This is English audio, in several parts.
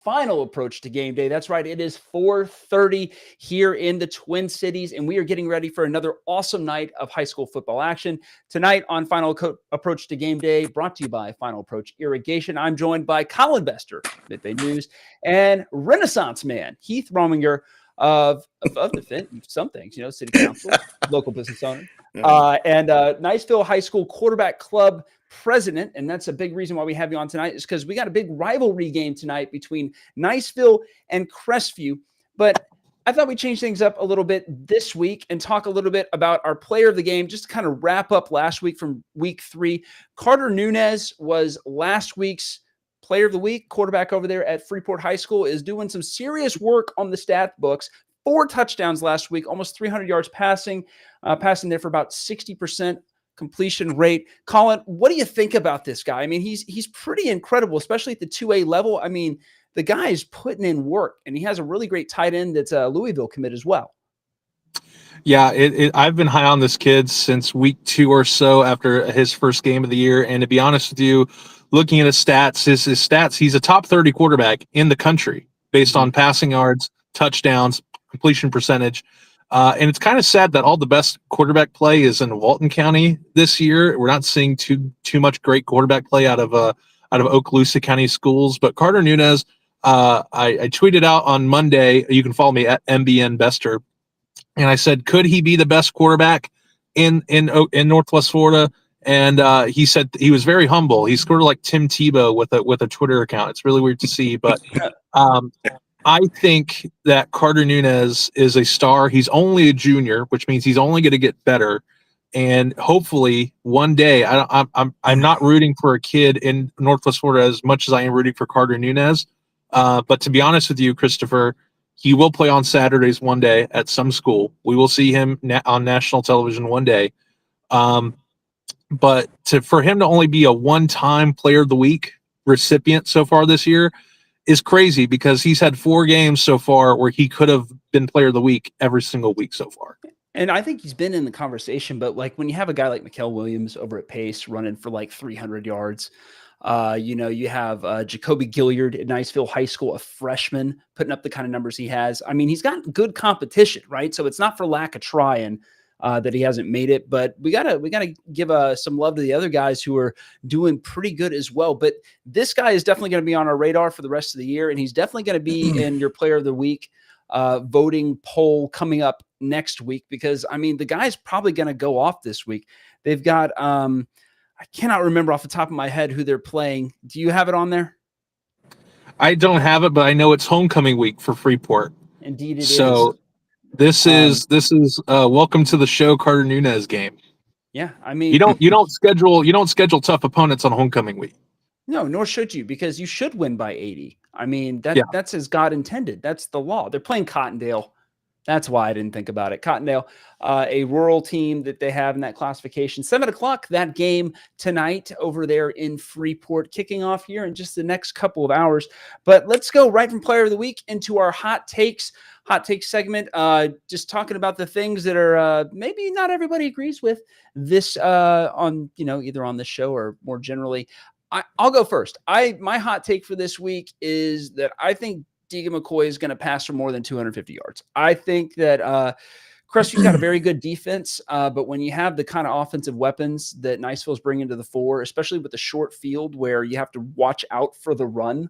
Final Approach to Game Day. That's right. It is 4:30 here in the Twin Cities, and we are getting ready for another awesome night of high school football action. Tonight on Final Approach to Game Day, brought to you by Final Approach Irrigation, I'm joined by Colin Bester, Midday News, and Renaissance man, Heath Rominger of the Fit, some things, city council, local business owner, and Niceville High School Quarterback Club president. And that's a big reason why we have you on tonight, is because we got a big rivalry game tonight between Niceville and Crestview. But I thought we'd change things up a little bit this week and talk a little bit about our player of the game, just to kind of wrap up last week from week 3. Carter Nunez was last week's player of the week. Quarterback over there at Freeport High School is doing some serious work on the stat books. 4 touchdowns last week, almost 300 yards passing there for about 60% completion rate. Colin, what do you think about this guy? I mean, he's pretty incredible, especially at the 2A level. I mean, the guy is putting in work, and he has a really great tight end that's a Louisville commit as well. Yeah, I've been high on this kid since week 2 or so after his first game of the year. And to be honest with you, looking at his stats, he's a top 30 quarterback in the country based on passing yards, touchdowns, completion percentage. And it's kind of sad that all the best quarterback play is in Walton County this year. We're not seeing too much great quarterback play out of Okaloosa County schools. But Carter Nunez, I tweeted out on Monday. You can follow me at MBN Bester, and I said, could he be the best quarterback in Northwest Florida? And he said he was very humble. He scored like Tim Tebow with a Twitter account. It's really weird to see, but. I think that Carter Nunez is a star. He's only a junior, which means he's only going to get better. And hopefully one day, I'm not rooting for a kid in Northwest Florida as much as I am rooting for Carter Nunez. But to be honest with you, Christopher, he will play on Saturdays one day at some school. We will see him on national television one day. But for him to only be a one-time Player of the Week recipient so far this year is crazy, because he's had 4 games so far where he could have been Player of the Week every single week so far. And I think he's been in the conversation, but like when you have a guy like Mikael Williams over at Pace running for like 300 yards, you have Jacoby Gilliard at Niceville High School, a freshman, putting up the kind of numbers he has. I mean, he's got good competition, right? So it's not for lack of trying that he hasn't made it, but we gotta give some love to the other guys who are doing pretty good as well. But this guy is definitely going to be on our radar for the rest of the year, and he's definitely going to be in your Player of the Week voting poll coming up next week, because I mean, the guy's probably going to go off this week. They've got I cannot remember off the top of my head who they're playing. Do you have it on there? I don't have it, but I know it's homecoming week for Freeport. Indeed it is. So this is welcome to the show Carter Nunez game. Yeah, I mean, you don't schedule tough opponents on homecoming week. No, nor should you, because you should win by 80. I mean, that's as God intended. That's the law. They're playing Cottondale. That's why I didn't think about it. Cottondale, a rural team that they have in that classification. 7:00, that game tonight over there in Freeport, kicking off here in just the next couple of hours. But let's go right from Player of the Week into our hot takes segment. Just talking about the things that are maybe not everybody agrees with this on, either on this show or more generally. I'll go first. My hot take for this week is that I think Deegan McCoy is going to pass for more than 250 yards. I think that Crestview's got a very good defense, but when you have the kind of offensive weapons that Niceville's bringing to the fore, especially with the short field where you have to watch out for the run,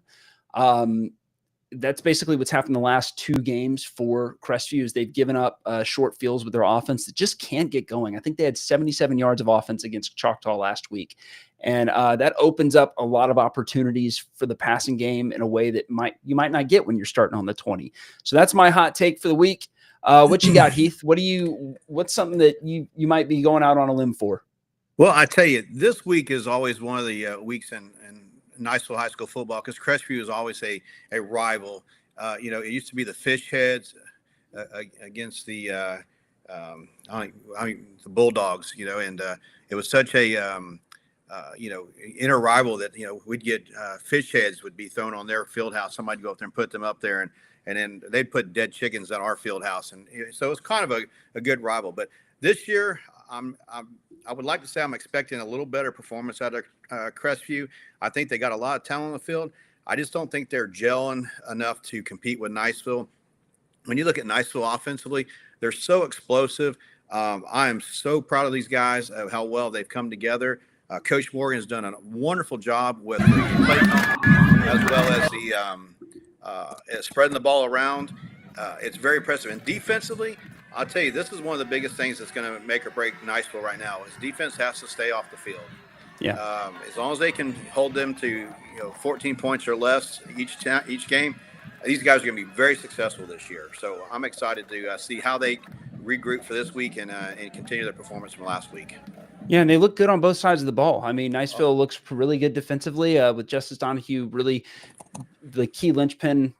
that's basically what's happened the last 2 games for Crestview. Is they've given up short fields with their offense that just can't get going. I think they had 77 yards of offense against Choctaw last week. And that opens up a lot of opportunities for the passing game in a way that you might not get when you're starting on the 20. So that's my hot take for the week. What you got, Heath? What's something that you might be going out on a limb for? Well, I tell you, this week is always one of the weeks in Niceville High School football, because Crestview is always a rival. It used to be the Fish Heads against the Bulldogs, and it was such a inner rival that, we'd get Fish Heads would be thrown on their field house. Somebody'd go up there and put them up there, and then they'd put dead chickens on our field house. And so it's kind of a good rival. But this year, I would like to say I'm expecting a little better performance out of Crestview. I think they got a lot of talent on the field. I just don't think they're gelling enough to compete with Niceville. When you look at Niceville offensively, they're so explosive. I am so proud of these guys, of how well they've come together. Coach Morgan has done a wonderful job with the play calling, as well as the spreading the ball around. It's very impressive. And defensively, I'll tell you, this is one of the biggest things that's going to make or break Niceville right now. Is defense has to stay off the field. Yeah. As long as they can hold them to 14 points or less each game, these guys are going to be very successful this year. So I'm excited to see how they regroup for this week and continue their performance from last week. Yeah, and they look good on both sides of the ball. I mean, Niceville looks really good defensively with Justice Donahue, really the key linchpin,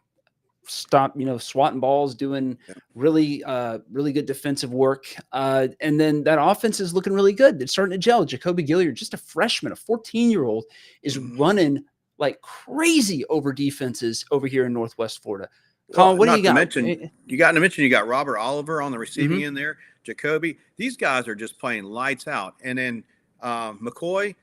swatting balls, doing really good defensive work. And then that offense is looking really good. It's starting to gel. Jacoby Gilliard, just a freshman, a 14-year-old, is running like crazy over defenses over here in Northwest Florida. Colin, what do you got? You got Robert Oliver on the receiving end there. Jacoby, these guys are just playing lights out. And then McCoy,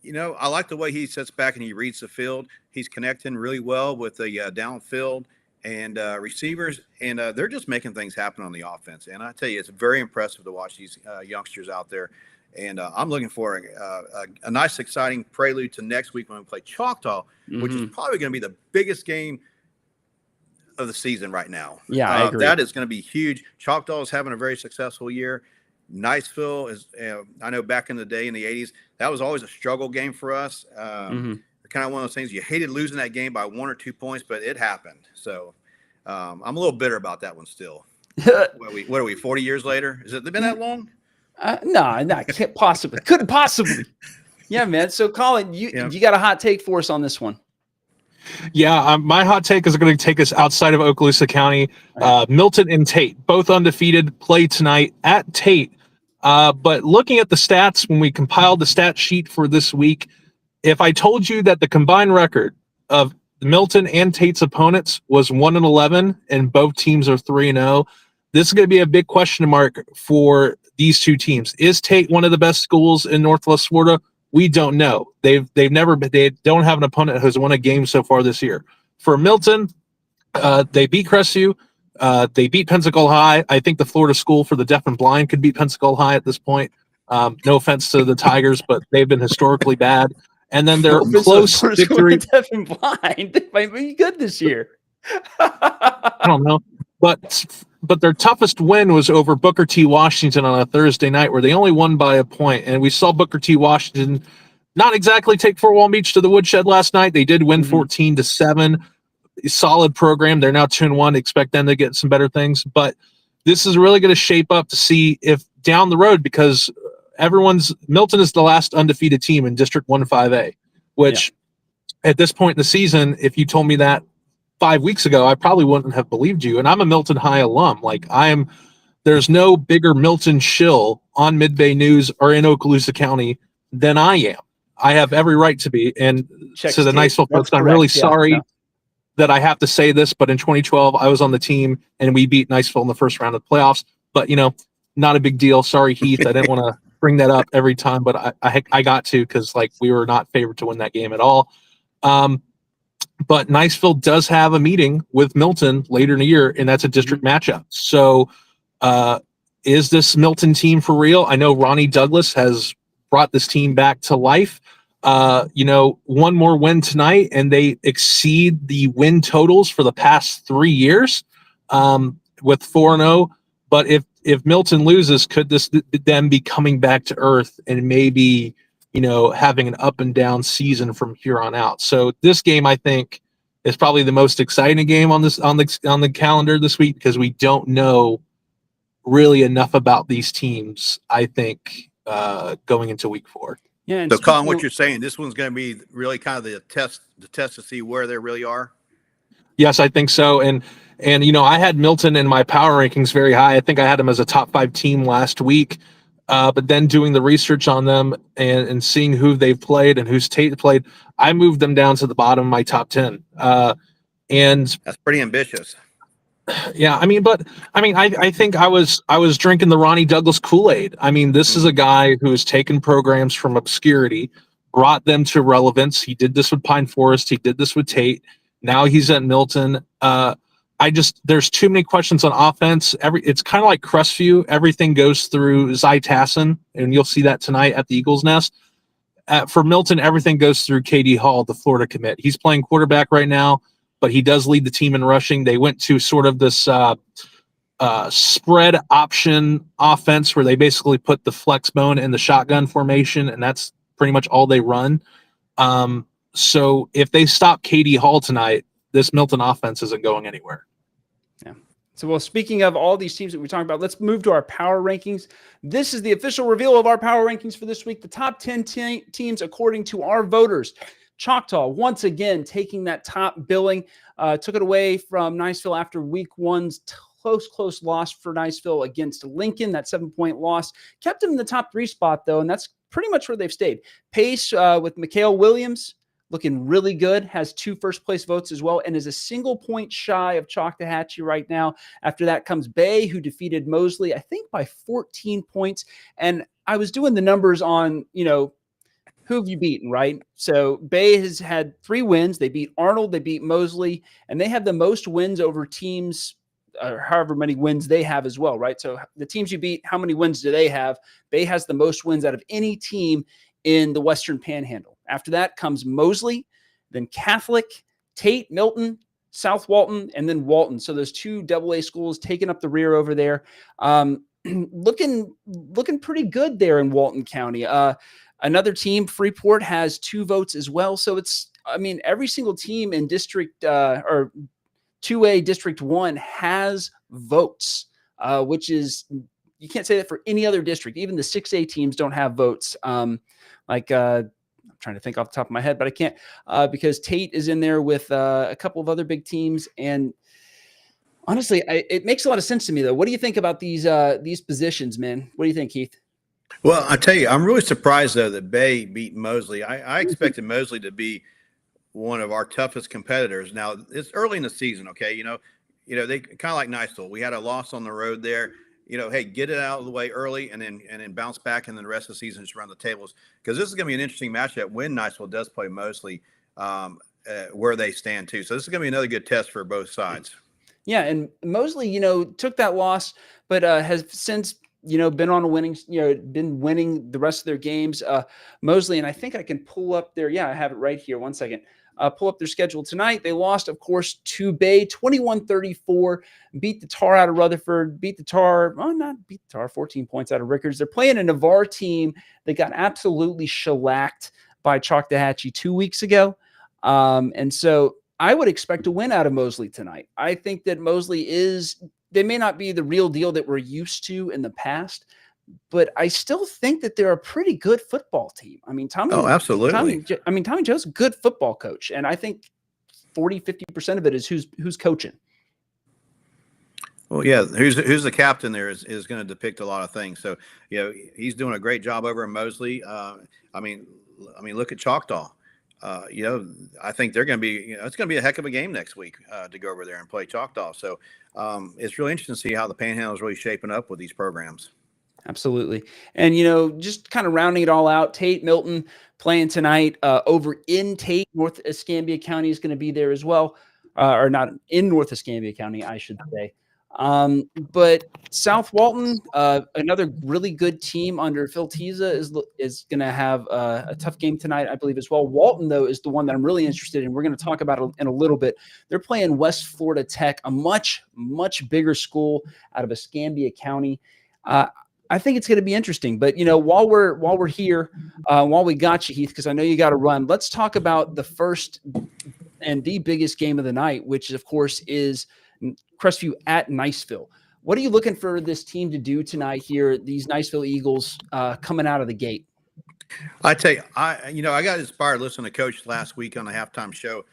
I like the way he sits back and he reads the field. He's connecting really well with the downfield and receivers, and they're just making things happen on the offense. And I tell you, it's very impressive to watch these youngsters out there. And I'm looking for a nice, exciting prelude to next week when we play Choctaw, which is probably going to be the biggest game of the season right now. Yeah, I agree. That is going to be huge. Choctaw is having a very successful year. Niceville is, I know back in the day in the 80s, that was always a struggle game for us. Kind of one of those things, you hated losing that game by 1 or 2 points, but it happened. So I'm a little bitter about that one still. What are we, 40 years later? Has it been that long? No, can't possibly. Couldn't possibly. Yeah, man. So, Colin, you got a hot take for us on this one? Yeah, my hot take is going to take us outside of Okaloosa County. Milton and Tate, both undefeated, play tonight at Tate. But looking at the stats, when we compiled the stat sheet for this week, if I told you that the combined record of Milton and Tate's opponents was 1-11 and both teams are 3-0, this is going to be a big question mark for these two teams. Is Tate one of the best schools in Northwest Florida? We don't know. They don't have an opponent who's won a game so far this year. For Milton, they beat Crestview. They beat Pensacola High. I think the Florida School for the Deaf and Blind could beat Pensacola High at this point. No offense to the Tigers, but they've been historically bad. And then their close victory. Deaf and Blind, they might be good this year. I don't know, but their toughest win was over Booker T. Washington on a Thursday night, where they only won by a point. And we saw Booker T. Washington not exactly take Fort Walton Beach to the woodshed last night. They did win 14-7. Solid program. They're now 2-1. Expect them to get some better things. But this is really going to shape up to see if down the road, because Milton is the last undefeated team in District 1-5A, which at this point in the season, if you told me that 5 weeks ago, I probably wouldn't have believed you. And I'm a Milton High alum. There's no bigger Milton shill on Mid-Bay News or in Okaloosa County than I am. I have every right to be. And to the Niceville folks, I'm really sorry that I have to say this, but in 2012, I was on the team and we beat Niceville in the first round of the playoffs. But, not a big deal. Sorry, Heath. I didn't want to bring that up every time, but I got to, because we were not favored to win that game at all. But Niceville does have a meeting with Milton later in the year, and that's a district matchup. So is this Milton team for real? I know Ronnie Douglas has brought this team back to life. One more win tonight, and they exceed the win totals for the past 3 years with 4-0. But if Milton loses, could this them be coming back to earth and maybe having an up and down season from here on out? So this game, I think, is probably the most exciting game on the calendar this week, because we don't know really enough about these teams, I think, going into week 4. Yeah. So, Colin, what you're saying, this one's going to be really kind of the test to see where they really are? Yes, I think so. And I had Milton in my power rankings very high. I think I had them as a top 5 team last week. But then doing the research on them and seeing who they've played and who's Tate played, I moved them down to the bottom of my top 10. And that's pretty ambitious. Yeah, I think I was drinking the Ronnie Douglas Kool-Aid. This is a guy who has taken programs from obscurity, brought them to relevance. He did this with Pine Forest. He did this with Tate. Now he's at Milton. There's too many questions on offense. It's kind of like Crestview. Everything goes through Zy Tassin, and you'll see that tonight at the Eagles Nest. For Milton, everything goes through KD Hall, the Florida commit. He's playing quarterback right now, but he does lead the team in rushing. They went to sort of this spread option offense where they basically put the flex bone in the shotgun formation, and that's pretty much all they run. So if they stop KD Hall tonight, this Milton offense isn't going anywhere. Yeah. So, well, speaking of all these teams that we're talking about, let's move to our power rankings. This is the official reveal of our power rankings for this week. The top 10 teams according to our voters. Choctaw, once again, taking that top billing, took it away from Niceville after week one's close loss for Niceville against Lincoln, that 7-point loss. Kept them in the top 3 spot, though, and that's pretty much where they've stayed. Pace with Mikhail Williams, looking really good, has 2 first-place votes as well, and is a single point shy of Choctawhatchee right now. After that comes Bay, who defeated Mosley, I think, by 14 points. And I was doing the numbers on, who have you beaten, right? So Bay has had 3 wins. They beat Arnold, they beat Mosley, and they have the most wins over teams, however many wins they have as well, right? So the teams you beat, how many wins do they have? Bay has the most wins out of any team in the Western Panhandle. After that comes Mosley, then Catholic, Tate, Milton, South Walton, and then Walton. So those 2 AA schools taking up the rear over there. Looking pretty good there in Walton County. Another team, Freeport, has 2 votes as well. So every single team in District or 2A District 1 has votes, which is, you can't say that for any other district. Even the 6A teams don't have votes. I'm trying to think off the top of my head, but I can't because Tate is in there with a couple of other big teams. And honestly, it makes a lot of sense to me, though. What do you think about these positions, man? What do you think, Keith? Well, I tell you, I'm really surprised, though, that Bay beat Mosley. I expected Mosley to be one of our toughest competitors. Now, it's early in the season, okay? They kind of like Niceville. We had a loss on the road there. Hey, get it out of the way early and then bounce back, and then the rest of the season just run the tables, because this is going to be an interesting matchup when Niceville does play Mosley, where they stand too. So this is going to be another good test for both sides. Yeah, and Mosley, took that loss, but has since been on a winning, been winning the rest of their games. Mosley, and I think I can pull up their, I have it right here. One second. Pull up their schedule tonight. They lost, of course, to Bay, 21-34, beat the Tar out of Rutherford, not beat the Tar, 14 points out of Rickards. They're playing a Navarre team that got absolutely shellacked by Choctawhatchee 2 weeks ago. And so I would expect a win out of Mosley tonight. I think that Mosley they may not be the real deal that we're used to in the past, but I still think that they're a pretty good football team. Tommy. Oh, absolutely. Tommy Joe's a good football coach, and I think 40-50% of it is who's coaching. Well, yeah, who's the captain there is going to depict a lot of things. So, he's doing a great job over in Mosley. Look at Choctaw. I think they're going to be, it's going to be a heck of a game next week to go over there and play Choctaw. So it's really interesting to see how the Panhandle is really shaping up with these programs. Absolutely. And, just kind of rounding it all out, Tate, Milton playing tonight over in Tate. North Escambia County is going to be there as well, or not in North Escambia County, I should say. But South Walton, another really good team under Phil Tisa is going to have a tough game tonight, I believe, as well. Walton, though, is the one that I'm really interested in. We're going to talk about it in a little bit. They're playing West Florida Tech, a much, much bigger school out of Escambia County. I think it's going to be interesting. But, while we're here, while we got you, Heath, because I know you got to run, let's talk about the first and the biggest game of the night, which, of course, is Crestview at Niceville. What are you looking for this team to do tonight here, these Niceville Eagles coming out of the gate? I tell you, I got inspired listening to Coach last week on the halftime show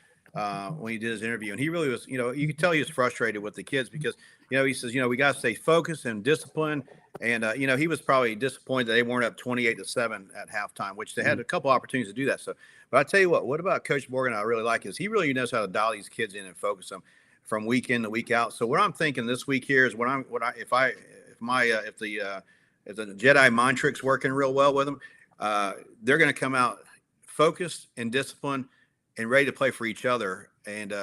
when he did his interview, and he really was, you could tell he was frustrated with the kids because, he says, we got to stay focused and disciplined. And, he was probably disappointed that they weren't up 28-7 at halftime, which they had a couple opportunities to do that. So, but I tell you what about Coach Morgan I really like is he really knows how to dial these kids in and focus them from week in to week out. So what I'm thinking this week here is if the Jedi mind trick's working real well with them, they're going to come out focused and disciplined and ready to play for each other and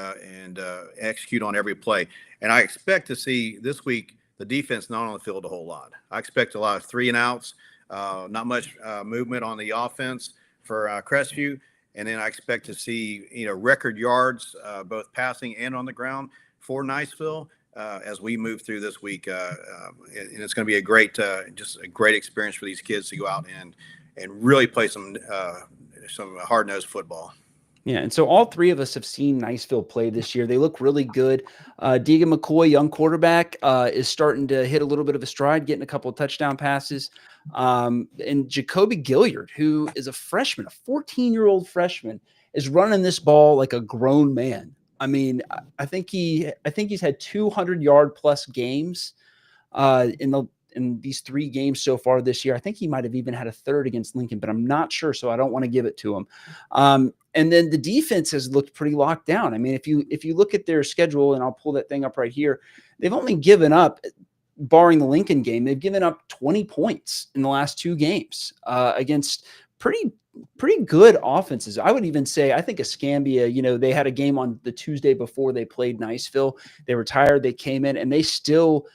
execute on every play. And I expect to see this week the defense not on the field a whole lot. I expect a lot of 3 and outs, not much movement on the offense for Crestview. And then I expect to see, record yards, both passing and on the ground for Niceville as we move through this week. And it's going to be a great, just a great experience for these kids to go out and really play some hard-nosed football. Yeah, and so all 3 of us have seen Niceville play this year. They look really good. Deegan McCoy, young quarterback, is starting to hit a little bit of a stride, getting a couple of touchdown passes. And Jacoby Gilliard, who is a freshman, a 14-year-old freshman, is running this ball like a grown man. I mean, I think he's had 200-yard plus games in these 3 games so far this year. I think he might have even had a third against Lincoln, but I'm not sure, so I don't want to give it to him. And then the defense has looked pretty locked down. I mean, if you look at their schedule, and I'll pull that thing up right here, they've only given up, barring the Lincoln game, they've given up 20 points in the last 2 games against pretty good offenses. I would even say, I think Escambia, they had a game on the Tuesday before they played Niceville. They were tired. They came in and they still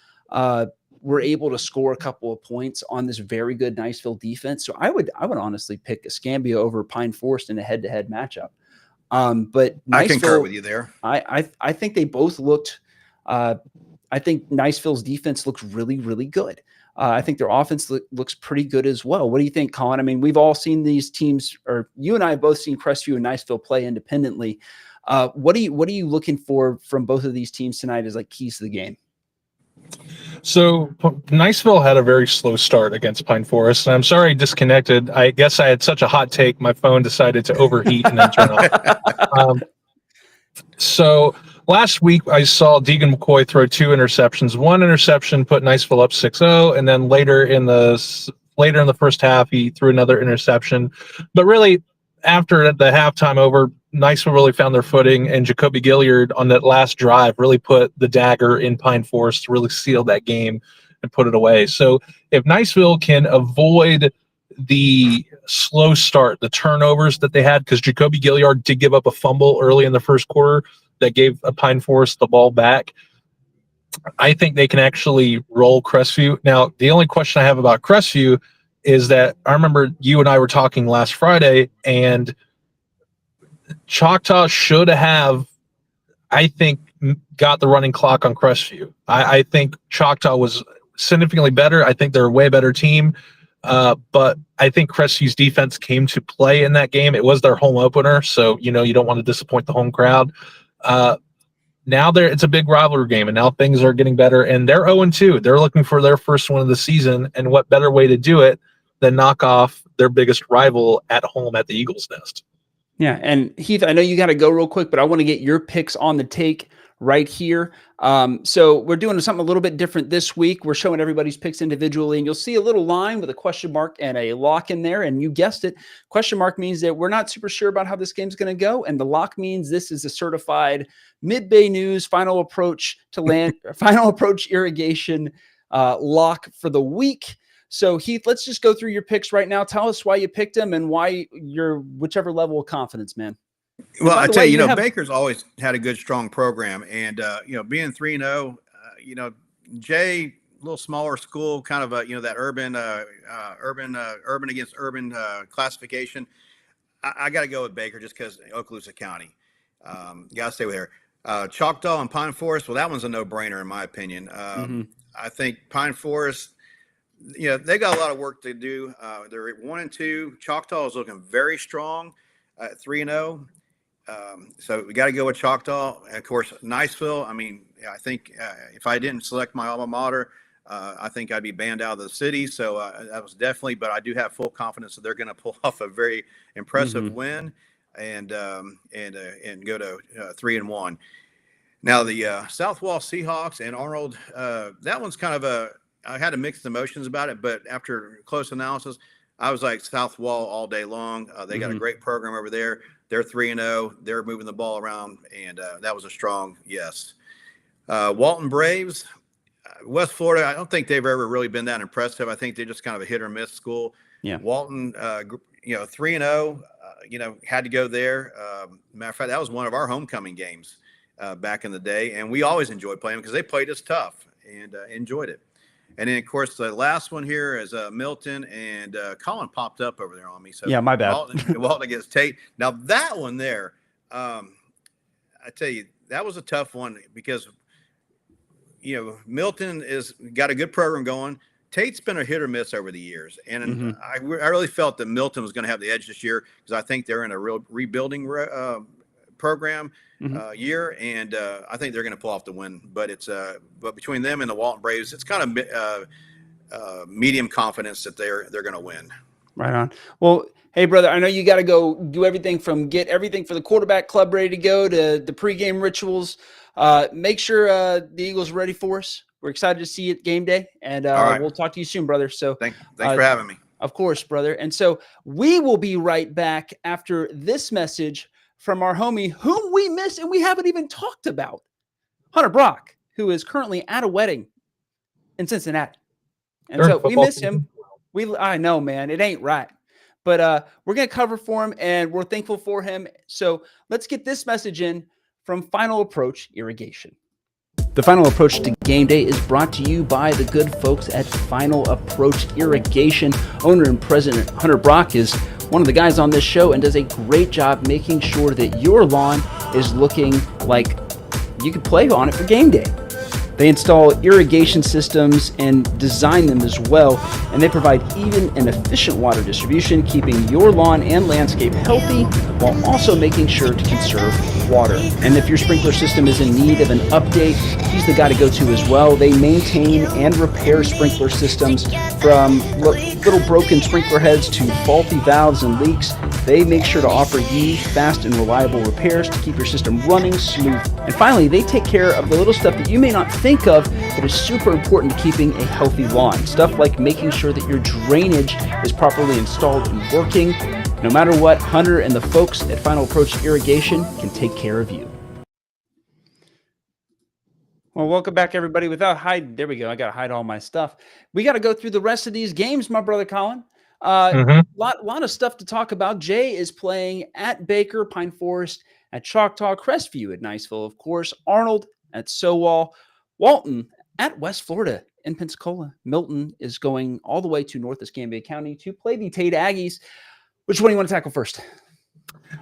were able to score a couple of points on this very good Niceville defense. So I would honestly pick Escambia over Pine Forest in a head-to-head matchup. But Niceville, I concur with you there. I think they both looked. I think Niceville's defense looks really, really good. I think their offense looks pretty good as well. What do you think, Colin? I mean, we've all seen these teams, or you and I have both seen Crestview and Niceville play independently. What are you looking for from both of these teams tonight as like keys to the game? So Niceville had a very slow start against Pine Forest, and I'm sorry I disconnected. I guess I had such a hot take, my phone decided to overheat and then turn off. So last week I saw Deegan McCoy throw 2 interceptions. 1 interception put Niceville up 6-0, and then later in the first half he threw another interception. But really, after the halftime over, Niceville really found their footing, and Jacoby Gilliard on that last drive really put the dagger in Pine Forest to really seal that game and put it away. So if Niceville can avoid the slow start, the turnovers that they had, because Jacoby Gilliard did give up a fumble early in the first quarter that gave Pine Forest the ball back, I think they can actually roll Crestview. Now, the only question I have about Crestview is that I remember you and I were talking last Friday, and Choctaw should have, I think, got the running clock on Crestview. I think Choctaw was significantly better. I think they're a way better team. But I think Crestview's defense came to play in that game. It was their home opener, so you don't want to disappoint the home crowd. Now it's a big rivalry game, and now things are getting better, and they're 0-2. They're looking for their first one of the season, and what better way to do it than knock off their biggest rival at home at the Eagles' Nest? Yeah, and Heath, I know you got to go real quick, but I want to get your picks on the take right here. So we're doing something a little bit different this week. We're showing everybody's picks individually, and you'll see a little line with a question mark and a lock in there. And you guessed it. Question mark means that we're not super sure about how this game's going to go. And the lock means this is a certified Mid-Bay News Final Approach Irrigation lock for the week. So Heath, let's just go through your picks right now. Tell us why you picked them and why you're whichever level of confidence, man. Well, I tell you, Baker's always had a good, strong program, and being 3-0, Jay, a little smaller school, kind of that urban against urban classification. I got to go with Baker just because Okaloosa County. Got to stay with her. Choctaw and Pine Forest. Well, that one's a no-brainer in my opinion. I think Pine Forest, they got a lot of work to do. They're at 1-2. Choctaw is looking very strong at 3-0. So we got to go with Choctaw. And of course, Niceville. I mean, I think if I didn't select my alma mater, I think I'd be banned out of the city. So that was definitely, but I do have full confidence that they're going to pull off a very impressive win and go to 3-1. Now the South Wall Seahawks and Arnold, that one's kind of I had mixed emotions about it, but after close analysis, I was like South Wall all day long. They got a great program over there. They're 3-0. They're moving the ball around, and that was a strong yes. Walton Braves, West Florida, I don't think they've ever really been that impressive. I think they're just kind of a hit or miss school. Yeah. Walton, 3-0. Had to go there. Matter of fact, that was one of our homecoming games back in the day, and we always enjoyed playing because they played us tough and enjoyed it. And then, of course, the last one here is Milton, and Colin popped up over there on me. So yeah, my bad. Walton against Tate. Now that one there, I tell you, that was a tough one because Milton is got a good program going. Tate's been a hit or miss over the years, and I really felt that Milton was going to have the edge this year because I think they're in a real rebuilding program year, and I think they're going to pull off the win. But but between them and the Walton Braves, it's kind of medium confidence that they're going to win. Right on. Well, hey brother, I know you got to go do everything from get everything for the quarterback club ready to go to the pregame rituals. Make sure the Eagles are ready for us. We're excited to see you at game day, and right. We'll talk to you soon, brother. So thanks for having me. Of course, brother. And so we will be right back after this message from our homie, whom we miss and we haven't even talked about, Hunter Brock, who is currently at a wedding in Cincinnati. And so we miss him. I know, man, it ain't right. But we're going to cover for him, and we're thankful for him. So let's get this message in from Final Approach Irrigation. The Final Approach to Game Day is brought to you by the good folks at Final Approach Irrigation. Owner and president Hunter Brock is one of the guys on this show and does a great job making sure that your lawn is looking like you could play on it for game day. They install irrigation systems and design them as well, and they provide even and efficient water distribution, keeping your lawn and landscape healthy while also making sure to conserve water. And if your sprinkler system is in need of an update, he's the guy to go to as well. They maintain and repair sprinkler systems from little broken sprinkler heads to faulty valves and leaks. They make sure to offer you fast and reliable repairs to keep your system running smooth. And finally, they take care of the little stuff that you may not think of that is super important to keeping a healthy lawn. Stuff like making sure that your drainage is properly installed and working. No matter what, Hunter and the folks at Final Approach Irrigation can take care of you. Well, welcome back, everybody. There we go. I got to hide all my stuff. We got to go through the rest of these games, my brother Colin. Lot of stuff to talk about. Jay is playing at Baker, Pine Forest at Choctaw, Crestview at Niceville, of course, Arnold at Sowall, Walton at West Florida in Pensacola. Milton is going all the way to North Escambia County to play the Tate Aggies. Which one do you want to tackle first?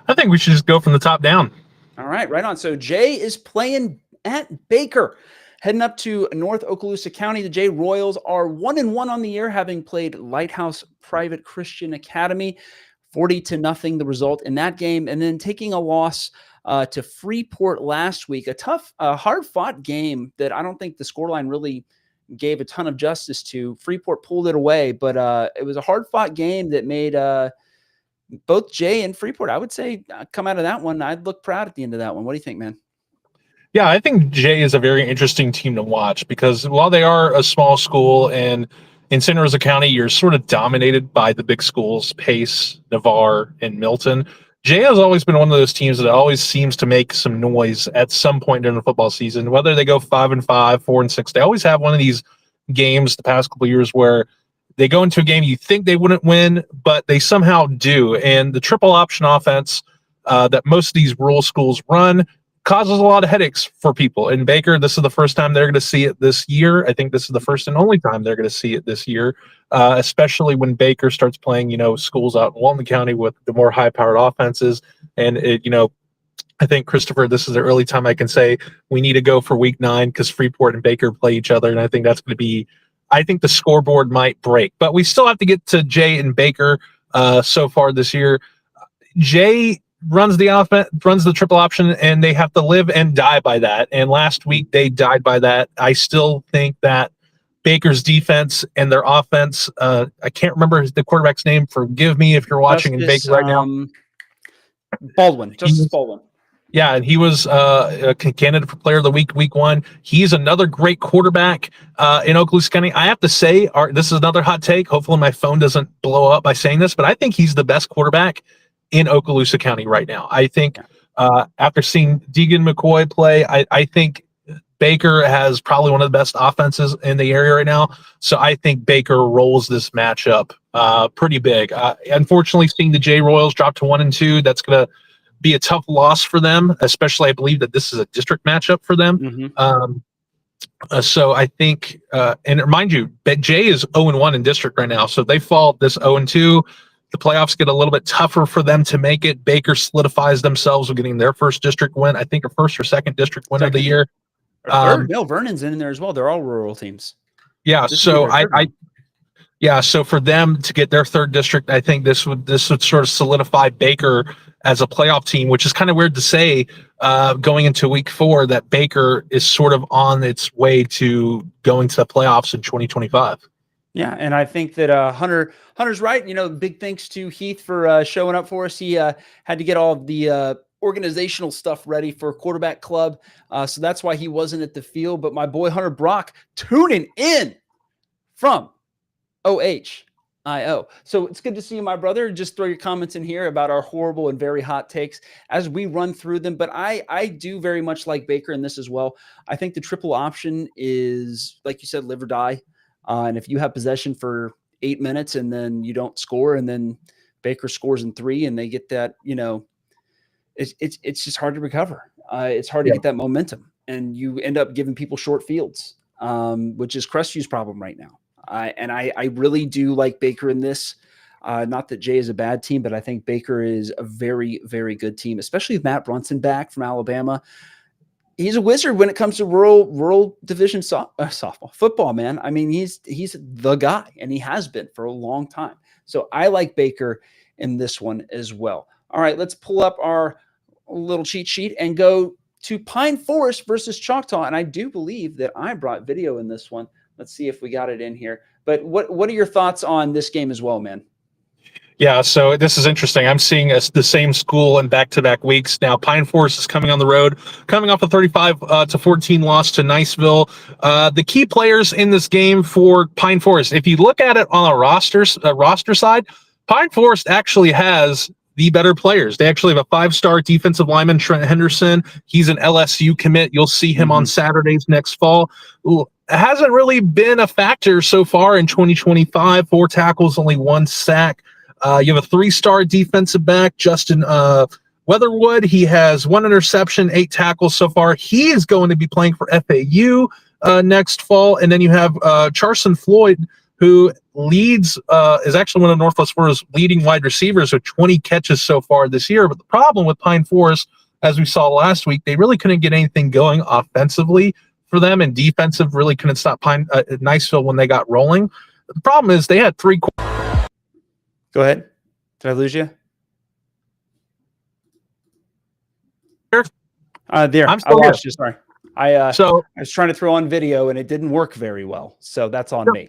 I think we should just go from the top down. All right, right on. So Jay is playing at Baker, heading up to North Okaloosa County. The Jay Royals are 1-1 on the year, having played Lighthouse Private Christian Academy, 40-0 the result in that game, and then taking a loss to Freeport last week. A tough, hard-fought game that I don't think the scoreline really gave a ton of justice to. Freeport pulled it away, but it was a hard-fought game that made both Jay and Freeport, I would say, come out of that one. I'd look proud at the end of that one. What do you think, man? Yeah, I think Jay is a very interesting team to watch because while they are a small school and in Santa Rosa County, you're sort of dominated by the big schools, Pace, Navarre, and Milton. Jay has always been one of those teams that always seems to make some noise at some point during the football season, whether they go 5-5, 4-6. They always have one of these games the past couple of years where they go into a game you think they wouldn't win, but they somehow do. And the triple option offense that most of these rural schools run causes a lot of headaches for people. In Baker, this is the first time they're going to see it this year. I think this is the first and only time they're going to see it this year, especially when Baker starts playing, schools out in Walton County with the more high-powered offenses. And, I think, Christopher, this is the early time I can say we need to go for week 9 because Freeport and Baker play each other. And I think that's going to be – I think the scoreboard might break. But we still have to get to Jay and Baker so far this year. Jay runs the offense, runs the triple option, and they have to live and die by that. And last week they died by that. I still think that Baker's defense and their offense, I can't remember the quarterback's name. Forgive me if you're watching in Baker right now. Justice Baldwin. Yeah, and he was a candidate for Player of the Week 1. He's another great quarterback in Okaloosa County. I have to say, this is another hot take. Hopefully my phone doesn't blow up by saying this, but I think he's the best quarterback in Okaloosa County right now. I think after seeing Deegan McCoy play, I think Baker has probably one of the best offenses in the area right now. So I think Baker rolls this matchup pretty big. Unfortunately, seeing the J Royals drop to 1-2, that's going to be a tough loss for them, especially I believe that this is a district matchup for them. Mm-hmm. So I think, and mind you, Jay is 0-1 in district right now. So they fall this 0-2. The playoffs get a little bit tougher for them to make it. Baker solidifies themselves with getting their first district win. I think a first or second district win of the year. Or third. No, Vernon's in there as well. They're all rural teams. Yeah. So so for them to get their third district, I think this would sort of solidify Baker as a playoff team, which is kind of weird to say going into week 4 that Baker is sort of on its way to going to the playoffs in 2025. Yeah, and I think that Hunter's right. Big thanks to Heath for showing up for us. He had to get all of the organizational stuff ready for quarterback club. So that's why he wasn't at the field. But my boy Hunter Brock tuning in from OHIO. So it's good to see you, my brother. Just throw your comments in here about our horrible and very hot takes as we run through them. But I do very much like Baker in this as well. I think the triple option is, like you said, live or die. And if you have possession for 8 minutes and then you don't score, and then Baker scores in 3 and they get that, it's just hard to recover. It's hard to get that momentum, and you end up giving people short fields, which is Crestview's problem right now. And I really do like Baker in this. Not that Jay is a bad team, but I think Baker is a very, very good team, especially with Matt Brunson back from Alabama. He's a wizard when it comes to rural division softball, football, man. I mean, he's the guy, and he has been for a long time. So I like Baker in this one as well. All right, let's pull up our little cheat sheet and go to Pine Forest versus Choctaw. And I do believe that I brought video in this one. Let's see if we got it in here. But what are your thoughts on this game as well, man? Yeah, so this is interesting. I'm seeing the same school in back-to-back weeks. Now, Pine Forest is coming on the road, coming off a 35-14 loss to Niceville. The key players in this game for Pine Forest, if you look at it on a roster side, Pine Forest actually has the better players. They actually have a 5-star defensive lineman, Trent Henderson. He's an LSU commit. You'll see him on Saturdays next fall. It hasn't really been a factor so far in 2025. 4 tackles, only 1 sack. You have a 3-star defensive back, Justin Weatherwood. He has 1 interception, 8 tackles so far. He is going to be playing for FAU next fall. And then you have Charson Floyd, who is actually one of Northwest Florida's leading wide receivers with 20 catches so far this year. But the problem with Pine Forest, as we saw last week, they really couldn't get anything going offensively for them, and defensive really couldn't stop Niceville when they got rolling. The problem is they had 3 Go ahead. Did I lose you? There. I'm still here. Sorry. I was trying to throw on video and it didn't work very well. So that's on me.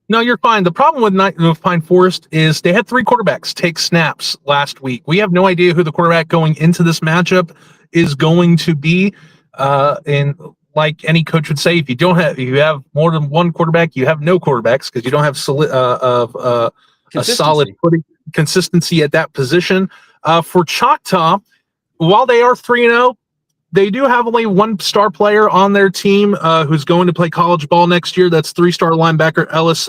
No, you're fine. The problem with Pine Forest is they had 3 quarterbacks take snaps last week. We have no idea who the quarterback going into this matchup is going to be. And like any coach would say, if you have more than 1 quarterback, you have no quarterbacks because you don't have a solid consistency at that position. For Choctaw, while they are 3-0, they do have only 1 star player on their team who's going to play college ball next year. That's 3-star linebacker Ellis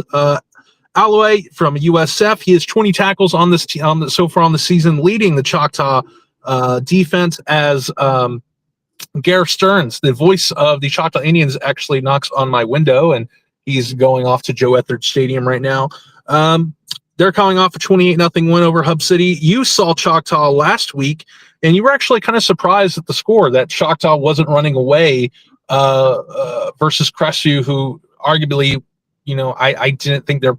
Alloway from USF. He has 20 tackles on this so far on the season, leading the Choctaw defense as Gareth Stearns, the voice of the Choctaw Indians, actually knocks on my window, and he's going off to Joe Etheridge Stadium right now. They're coming off a 28-0 win over Hub City. You saw Choctaw last week, and you were actually kind of surprised at the score that Choctaw wasn't running away versus Crestview, who arguably, I didn't think they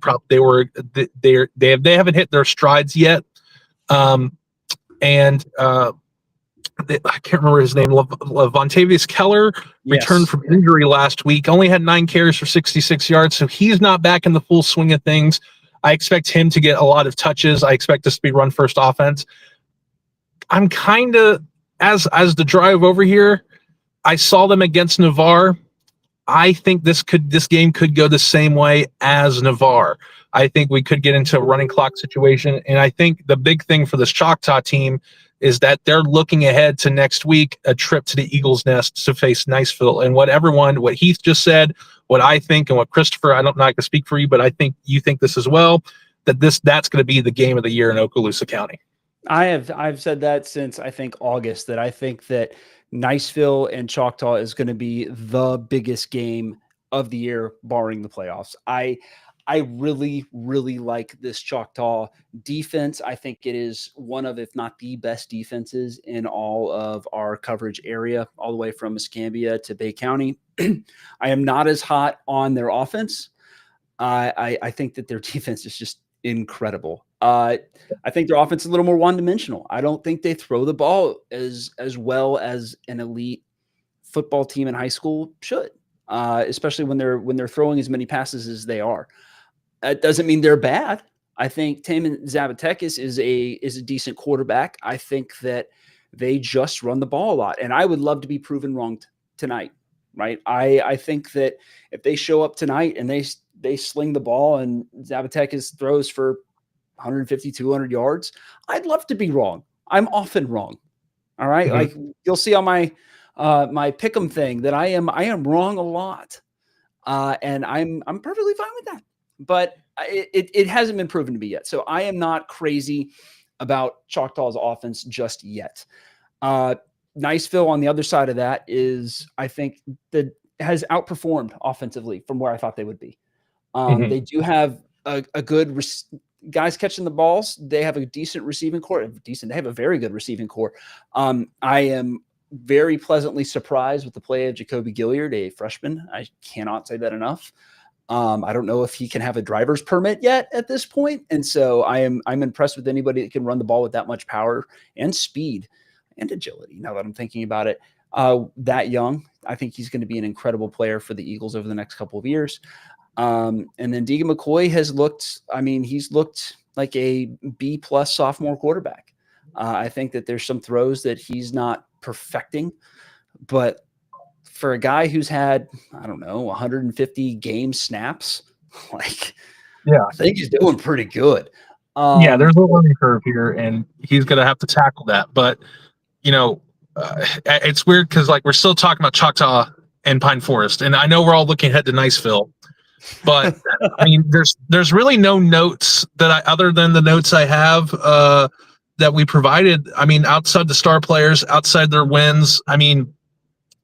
haven't hit their strides yet. I can't remember his name. Vontavious Keller returned from injury last week. Only had 9 carries for 66 yards, so he's not back in the full swing of things. I expect him to get a lot of touches. I expect this to be run-first offense. I'm kind of, as the drive over here, I saw them against Navarre. I think this game could go the same way as Navarre. I think we could get into a running clock situation, and I think the big thing for this Choctaw team is that they're looking ahead to next week, a trip to the Eagles Nest to face Niceville. And what Heath just said, what I think, and what Christopher, I don't know, I can speak for you, but I think you think this as well, that's going to be the game of the year in Okaloosa County. I've said that since I think August, that I think that Niceville and Choctaw is going to be the biggest game of the year, barring the playoffs. I really, really like this Choctaw defense. I think it is one of, if not the best defenses in all of our coverage area, all the way from Escambia to Bay County. I am not as hot on their offense. I think that their defense is just incredible. I think their offense is a little more one-dimensional. I don't think they throw the ball as well as an elite football team in high school should, especially when they're throwing as many passes as they are. That doesn't mean they're bad. I think Taman Zabatekis is a decent quarterback. I think that they just run the ball a lot, and I would love to be proven wrong tonight. Right? I think that if they show up tonight and they sling the ball and Zabatekis throws for 150, 200 yards, I'd love to be wrong. I'm often wrong. All right. Mm-hmm. Like you'll see on my pick'em thing that I am wrong a lot. And I'm perfectly fine with that, but it hasn't been proven to be yet. So I am not crazy about Choctaw's offense just yet. Niceville on the other side of that is, I think, that has outperformed offensively from where I thought they would be. They do have a good guys catching the balls. They have a decent receiving core. They have a very good receiving core. I am very pleasantly surprised with the play of Jacoby Gilliard, a freshman. I cannot say that enough. I don't know if he can have a driver's permit yet at this point. And so I'm impressed with anybody that can run the ball with that much power and speed and agility. Now that I'm thinking about it, that young, I think he's going to be an incredible player for the Eagles over the next couple of years. And then Deegan McCoy has looked, he's looked like a B+ sophomore quarterback. I think that there's some throws that he's not perfecting, but for a guy who's had, 150 game snaps, yeah, I think he's doing pretty good. There's a learning curve here, and he's going to have to tackle that. But, it's weird because, we're still talking about Choctaw and Pine Forest, and I know we're all looking ahead to Niceville, but, there's really no notes other than the notes I have that we provided. Outside the star players, outside their wins,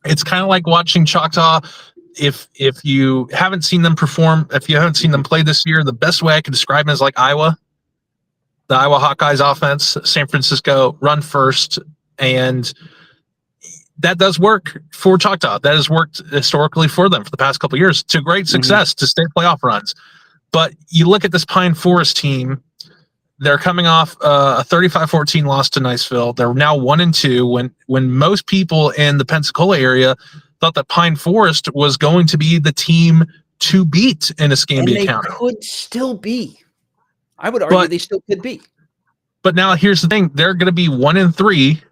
it's kind of like watching Choctaw. If you haven't seen them perform, if you haven't seen them play this year, the best way I can describe them is like Iowa. The Iowa Hawkeyes offense, San Francisco, run first, and that does work for Choctaw. That has worked historically for them for the past couple of years to great success, to state playoff runs. But you look at this Pine Forest team, they're coming off a 35-14 loss to Niceville. They're now 1-2 when most people in the Pensacola area thought that Pine Forest was going to be the team to beat in Escambia County. Could still be. I would argue they still could be. But now here's the thing. They're going to be 1-3,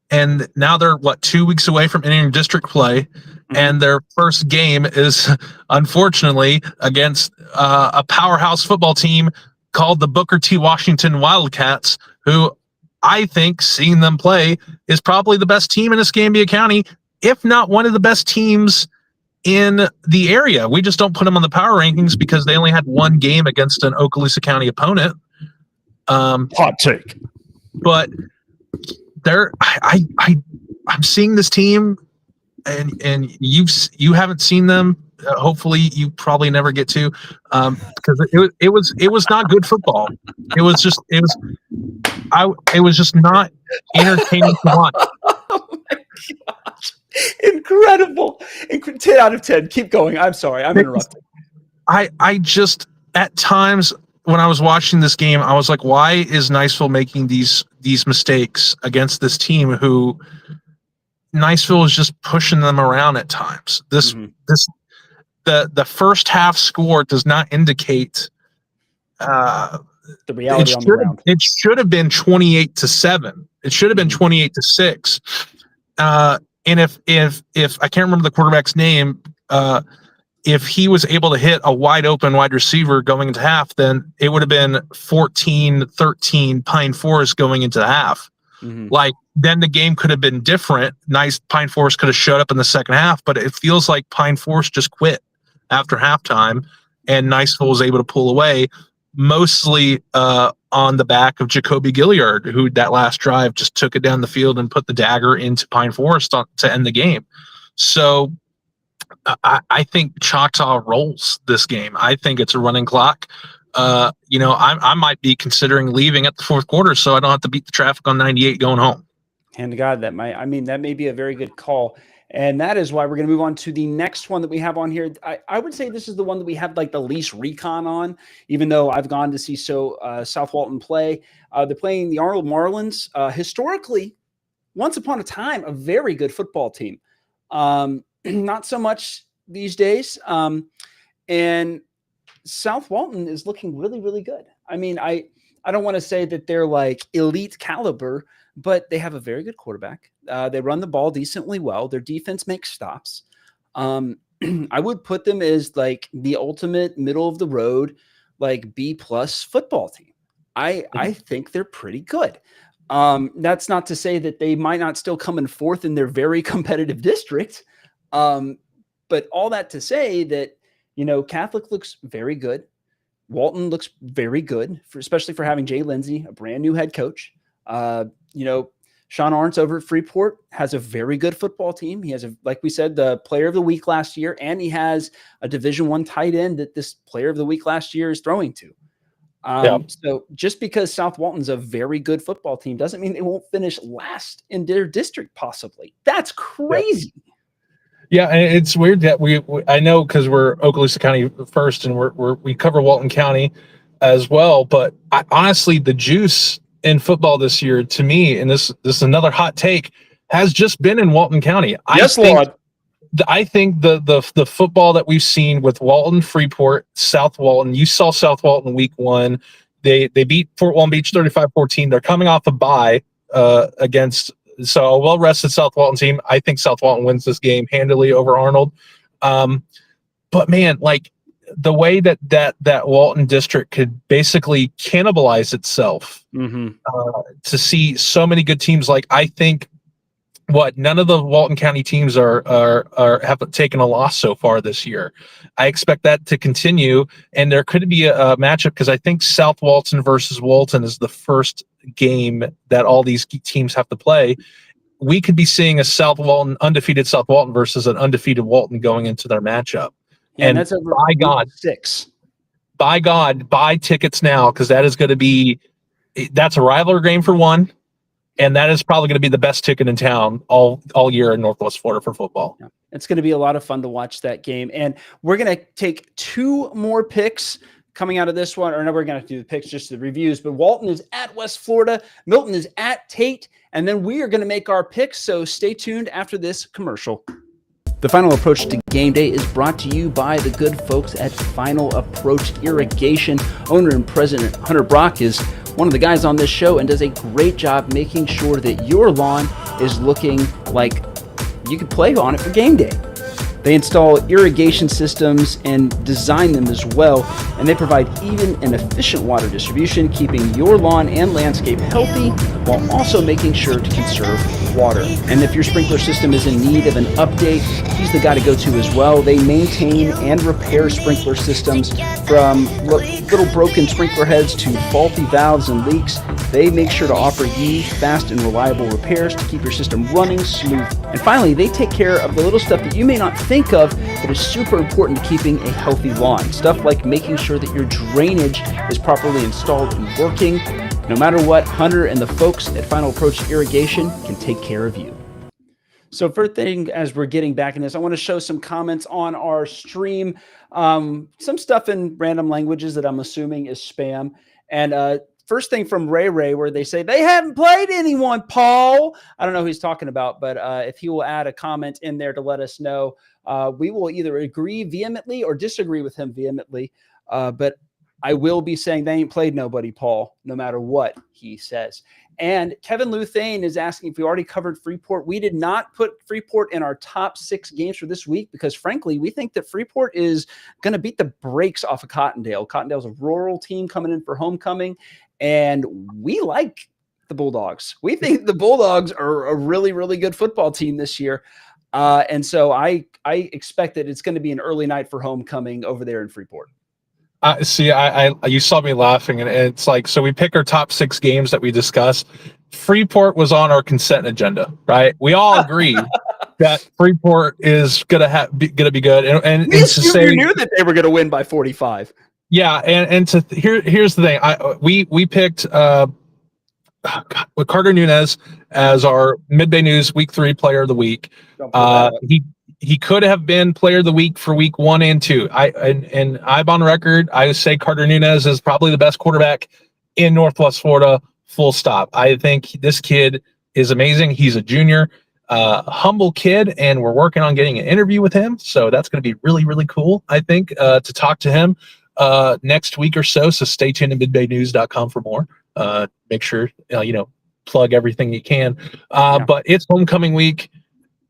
and now they're, 2 weeks away from entering district play, and their first game is, unfortunately, against a powerhouse football team called the Booker T. Washington Wildcats, who I think, seeing them play, is probably the best team in Escambia County, if not one of the best teams in the area. We just don't put them on the power rankings because they only had one game against an Okaloosa County opponent. Hot take. But I'm seeing this team, and you haven't seen them. Hopefully, you probably never get to, because it was not good football. It was just not entertaining to watch. Oh my gosh. Incredible. 10 out of 10. Keep going. I'm sorry. I'm interrupting. I just, at times when I was watching this game, I was like, why is Niceville making these mistakes against this team who Niceville is just pushing them around at times? The first half score does not indicate the reality on the ground. It should have been 28-7. It should have been 28-6. And if I can't remember the quarterback's name, if he was able to hit a wide open wide receiver going into half, then it would have been 14-13 Pine Forest going into the half. Mhm. Like, then the game could have been different. Nice, Pine Forest could have showed up in the second half, but it feels like Pine Forest just quit after halftime, and Niceville was able to pull away, mostly on the back of Jacoby Gilliard, who that last drive just took it down the field and put the dagger into Pine Forest to end the game. So I think Choctaw rolls this game. I think it's a running clock. I might be considering leaving at the fourth quarter so I don't have to beat the traffic on 98 going home. Hand to God, that may be a very good call. And that is why we're going to move on to the next one that we have on here. I would say this is the one that we have like the least recon on, even though I've gone to see South Walton play. They're playing the Arnold Marlins. Historically, once upon a time, a very good football team. Not so much these days. And South Walton is looking really, really good. I mean, I don't want to say that they're like elite caliber, but they have a very good quarterback. They run the ball decently well. Their defense makes stops. I would put them as like the ultimate middle of the road, like B+ football team. I think they're pretty good. That's not to say that they might not still come in fourth in their very competitive district. But all that to say that, Catholic looks very good. Walton looks very good, especially for having Jay Lindsay, a brand new head coach. Sean Arntz over at Freeport has a very good football team. He has, like we said, the player of the week last year, and he has a Division I tight end that this player of the week last year is throwing to. So just because South Walton's a very good football team doesn't mean they won't finish last in their district, possibly. That's crazy. Yeah, and it's weird that I know because we're Okaloosa County first, and we cover Walton County as well. But honestly, the juice in football this year, to me, and this is another hot take, has just been in Walton County. Yes, Lord. I think the football that we've seen with Walton, Freeport, South Walton. You saw South Walton week 1. They beat Fort Walton Beach 35-14. They're coming off a bye against. So a well-rested South Walton team. I think South Walton wins this game handily over Arnold. But man, like the way that Walton district could basically cannibalize itself to see so many good teams. Like I think none of the Walton County teams have taken a loss so far this year. I expect that to continue, and there could be a matchup because I think South Walton versus Walton is the first game that all these teams have to play. We could be seeing a undefeated South Walton versus an undefeated Walton going into their matchup. Yeah, and that's over by God, 6. By God, buy tickets now because that's a rivalry game for one. And that is probably going to be the best ticket in town all year in Northwest Florida for football. Yeah. It's going to be a lot of fun to watch that game. And we're going to take 2 more picks coming out of this one. Or no, we're going to do the picks, just the reviews. But Walton is at West Florida. Milton is at Tate. And then we are going to make our picks. So stay tuned after this commercial. The Final Approach to Game Day is brought to you by the good folks at Final Approach Irrigation. Owner and President Hunter Brock is one of the guys on this show and does a great job making sure that your lawn is looking like you can play on it for game day. They install irrigation systems and design them as well, and they provide even and efficient water distribution, keeping your lawn and landscape healthy while also making sure to conserve water. And if your sprinkler system is in need of an update, he's the guy to go to as well. They maintain and repair sprinkler systems from little broken sprinkler heads to faulty valves and leaks. They make sure to offer you fast and reliable repairs to keep your system running smooth. And finally, they take care of the little stuff that you may not think of that is super important to keeping a healthy lawn. Stuff like making sure that your drainage is properly installed and working. No matter what, Hunter and the folks at Final Approach Irrigation can take care of you. So first thing, as we're getting back in this, I want to show some comments on our stream. Some stuff in random languages that I'm assuming is spam. And first thing from Ray, where they say, they haven't played anyone, Paul. I don't know who he's talking about, but if he will add a comment in there to let us know, we will either agree vehemently or disagree with him vehemently. But I will be saying they ain't played nobody, Paul, no matter what he says. And Kevin Luthane is asking if we already covered Freeport. We did not put Freeport in our top 6 games for this week because, frankly, we think that Freeport is going to beat the brakes off of Cottondale. Cottondale's a rural team coming in for homecoming, and we like the Bulldogs. We think the Bulldogs are a really, really good football team this year. And so I expect that it's going to be an early night for homecoming over there in Freeport. See, you saw me laughing, and it's like, so we pick our top 6 games that we discuss. Freeport was on our consent agenda, right? We all agree that Freeport is gonna be good, and We to assumed say, you knew that they were going to win by 45. yeah, and here's the thing, we picked with Carter Nunez as our Midday News Week 3 Player of the Week. He could have been Player of the Week for Week 1 and 2. I'm on record. I would say Carter Nunez is probably the best quarterback in Northwest Florida. Full stop. I think this kid is amazing. He's a junior, humble kid, and we're working on getting an interview with him. So that's going to be really, really cool, I think, to talk to him next week or so. So stay tuned to midbaynews.com for more. Make sure, plug everything you can. But it's homecoming week.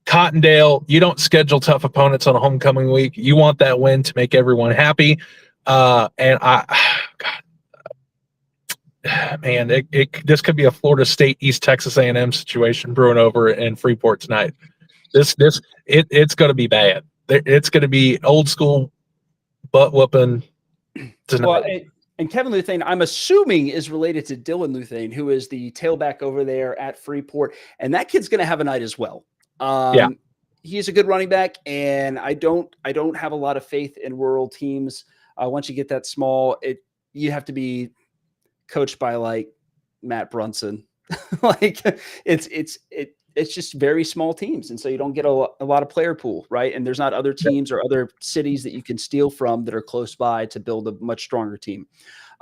Cottondale, you don't schedule tough opponents on a homecoming week. You want that win to make everyone happy. This could be a Florida State East Texas A&M situation brewing over in Freeport tonight. It's going to be bad. It's going to be old school butt whooping tonight. Well, and Kevin Luthane, I'm assuming, is related to Dylan Luthane, who is the tailback over there at Freeport, and that kid's going to have a night as well. He's a good running back, and I don't have a lot of faith in rural teams. Once you get that small, you have to be coached by like Matt Brunson. Like it's just very small teams, and so you don't get a lot of player pool, right? And there's not other teams or other cities that you can steal from that are close by to build a much stronger team.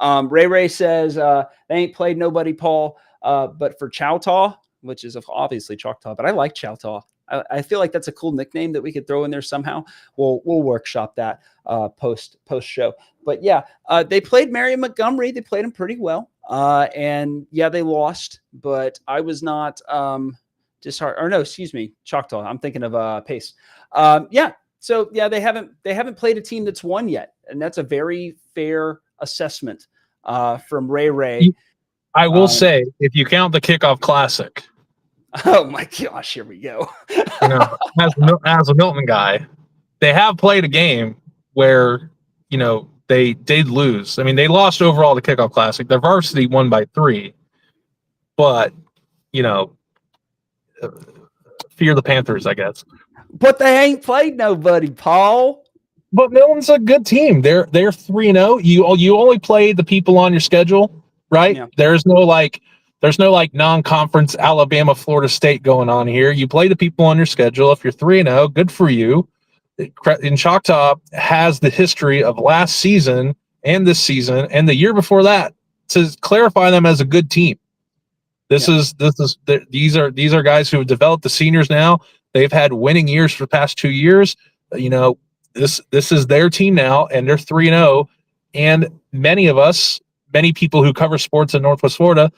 Ray says they ain't played nobody, Paul, but for Chowtaw, which is obviously Choctaw, but I like Chowtaw. I feel like that's a cool nickname that we could throw in there somehow. We'll workshop that post show. But yeah, they played Marion Montgomery. They played them pretty well. And yeah, they lost, but I was not disheartened. Or no, excuse me, Choctaw. I'm thinking of Pace. So yeah, they haven't played a team that's won yet, and that's a very fair assessment from Ray. I will say, if you count the kickoff classic. Oh my gosh, here we go. As a Milton guy, they have played a game where, they did lose. I mean, they lost overall the kickoff classic. Their varsity won by 3, but, fear the Panthers, I guess. But they ain't played nobody, Paul. But Milton's a good team. They're 3-0. You only play the people on your schedule, right? Yeah. There's no non-conference Alabama, Florida State going on here. You play the people on your schedule. If you're 3-0, good for you. And Choctaw has the history of last season and this season and the year before that to clarify them as a good team. These are guys who have developed the seniors now. They've had winning years for the past 2 years. This is their team now, and they're 3-0. And many people who cover sports in Northwest Florida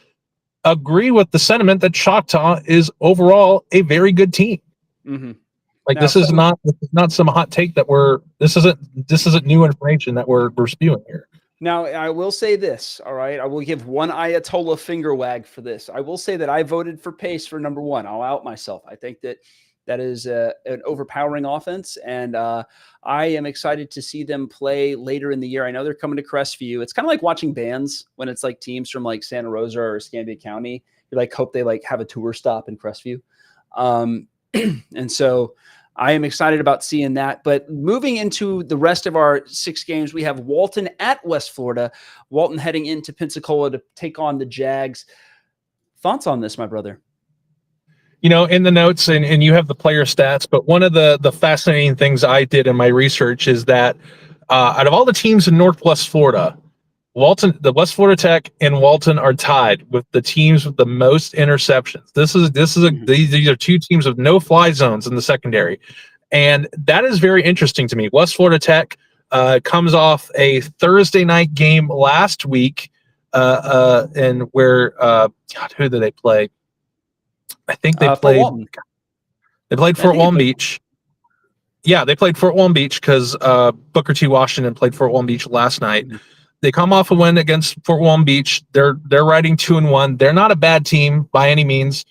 agree with the sentiment that Choctaw is overall a very good team. Mm-hmm. Like, this is not some hot take that this isn't new information that we're spewing here. Now, I will say this, all right? I will give one Ayatollah finger wag for this. I will say that I voted for Pace for number 1. I'll out myself. I think that is an overpowering offense, and I am excited to see them play later in the year. I know they're coming to Crestview. It's kind of like watching bands when it's like teams from like Santa Rosa or Escambia County. You like hope they like have a tour stop in Crestview. And so I am excited about seeing that. But moving into the rest of our 6 games, we have Walton at West Florida. Walton heading into Pensacola to take on the Jags. Thoughts on this, my brother? In the notes, and you have the player stats, but one of the fascinating things I did in my research is that out of all the teams in Northwest Florida, the West Florida Tech and Walton are tied with the teams with the most interceptions. These are 2 teams with no fly zones in the secondary, and that is very interesting to me. West Florida Tech comes off a Thursday night game last week, and where who did they play? I think they played. They played Fort Walton Beach. Yeah, they played Fort Walton Beach because Booker T. Washington played Fort Walton Beach last night. They come off a win against Fort Walton Beach. They're riding 2-1. They're not a bad team by any means.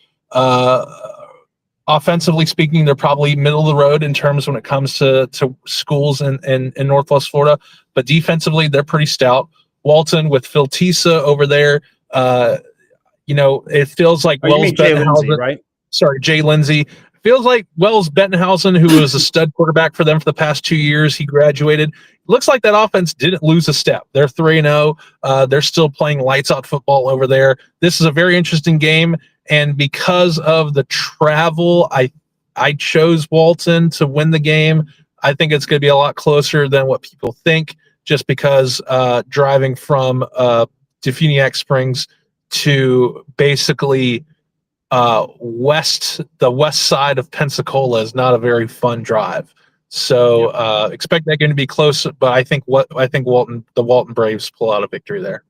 Offensively speaking, they're probably middle of the road in terms when it comes to schools in Northwest Florida. But defensively, they're pretty stout. Walton with Phil Tisa over there. It feels like You mean Jay Lindsey, right? Sorry, Jay Lindsey. Feels like Wells Bettenhausen, who was a stud quarterback for them for the past 2 years, he graduated. Looks like that offense didn't lose a step. They're 3-0. They're still playing lights out football over there. This is a very interesting game, and because of the travel, I chose Walton to win the game. I think it's going to be a lot closer than what people think, just because driving from Defuniak Springs to basically the west side of Pensacola is not a very fun drive. So expect that game to be close, but I think the Walton Braves pull out a victory there.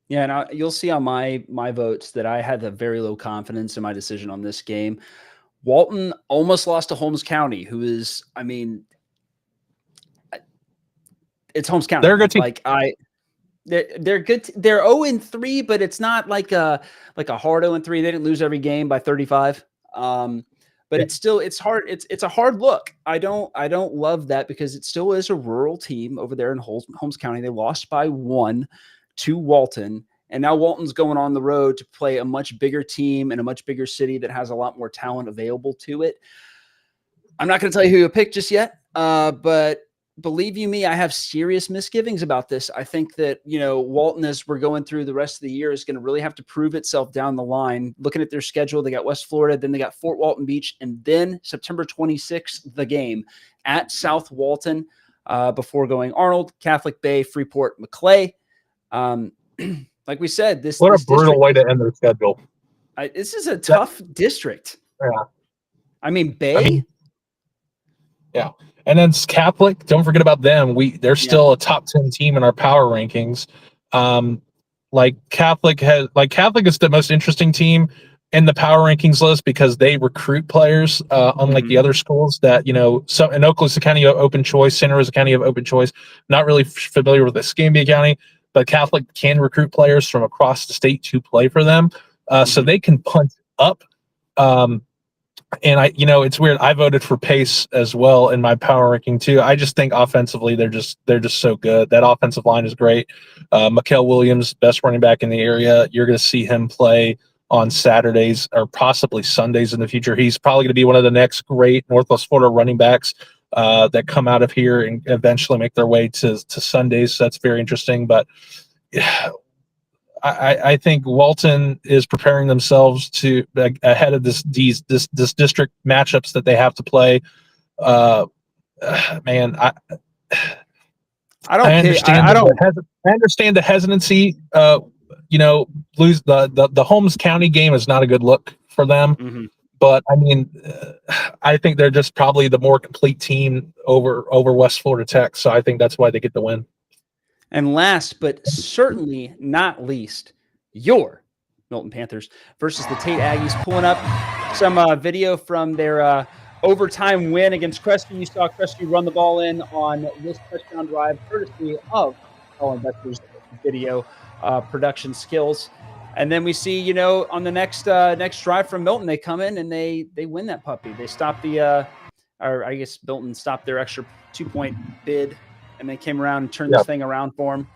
Yeah, and you'll see on my votes that I had a very low confidence in my decision on this game. Walton almost lost to Holmes County, who is, it's Holmes County. They're a good team. They're good. They're 0-3, but it's not like a hard 0-3. They didn't lose every game by 35. But it's hard. It's a hard look. I don't love that because it still is a rural team over there in Holmes County. They lost by 1 to Walton, and now Walton's going on the road to play a much bigger team in a much bigger city that has a lot more talent available to it. I'm not going to tell you who you pick just yet, but believe you me, I have serious misgivings about this. I think that, Walton, as we're going through the rest of the year, is going to really have to prove itself down the line. Looking at their schedule, they got West Florida, then they got Fort Walton Beach, and then September 26th, the game at South Walton, before going Arnold, Catholic Bay, Freeport, McClay. Like we said, this a brutal way to end their schedule. This is a tough district. Yeah. Bay. Yeah. And then Catholic, don't forget about them. They're still a top 10 team in our power rankings. Catholic is the most interesting team in the power rankings list because they recruit players, unlike the other schools that, so in Okaloosa County you have open choice, Santa Rosa County you have open choice. Not really familiar with Escambia County, but Catholic can recruit players from across the state to play for them. So they can punch up. And it's weird. I voted for Pace as well in my power ranking too. I just think offensively they're just so good. That offensive line is great. Mikael Williams, best running back in the area. You're going to see him play on Saturdays or possibly Sundays in the future. He's probably going to be one of the next great Northwest Florida running backs that come out of here and eventually make their way to Sundays. So that's very interesting. But I think Walton is preparing themselves to ahead of this district matchups that they have to play. I understand the hesitancy. Lose the Holmes County game is not a good look for them. But I think they're just probably the more complete team over West Florida Tech. So I think that's why they get the win. And last, but certainly not least, your Milton Panthers versus the Tate Aggies, pulling up some video from their overtime win against Crestview. You saw Crestview run the ball in on this touchdown drive, courtesy of Colin Betzer's video production skills. And then we see, on the next drive from Milton, they come in and they win that puppy. They stop Milton stopped their extra 2-point bid. And they came around and turned this thing around for him.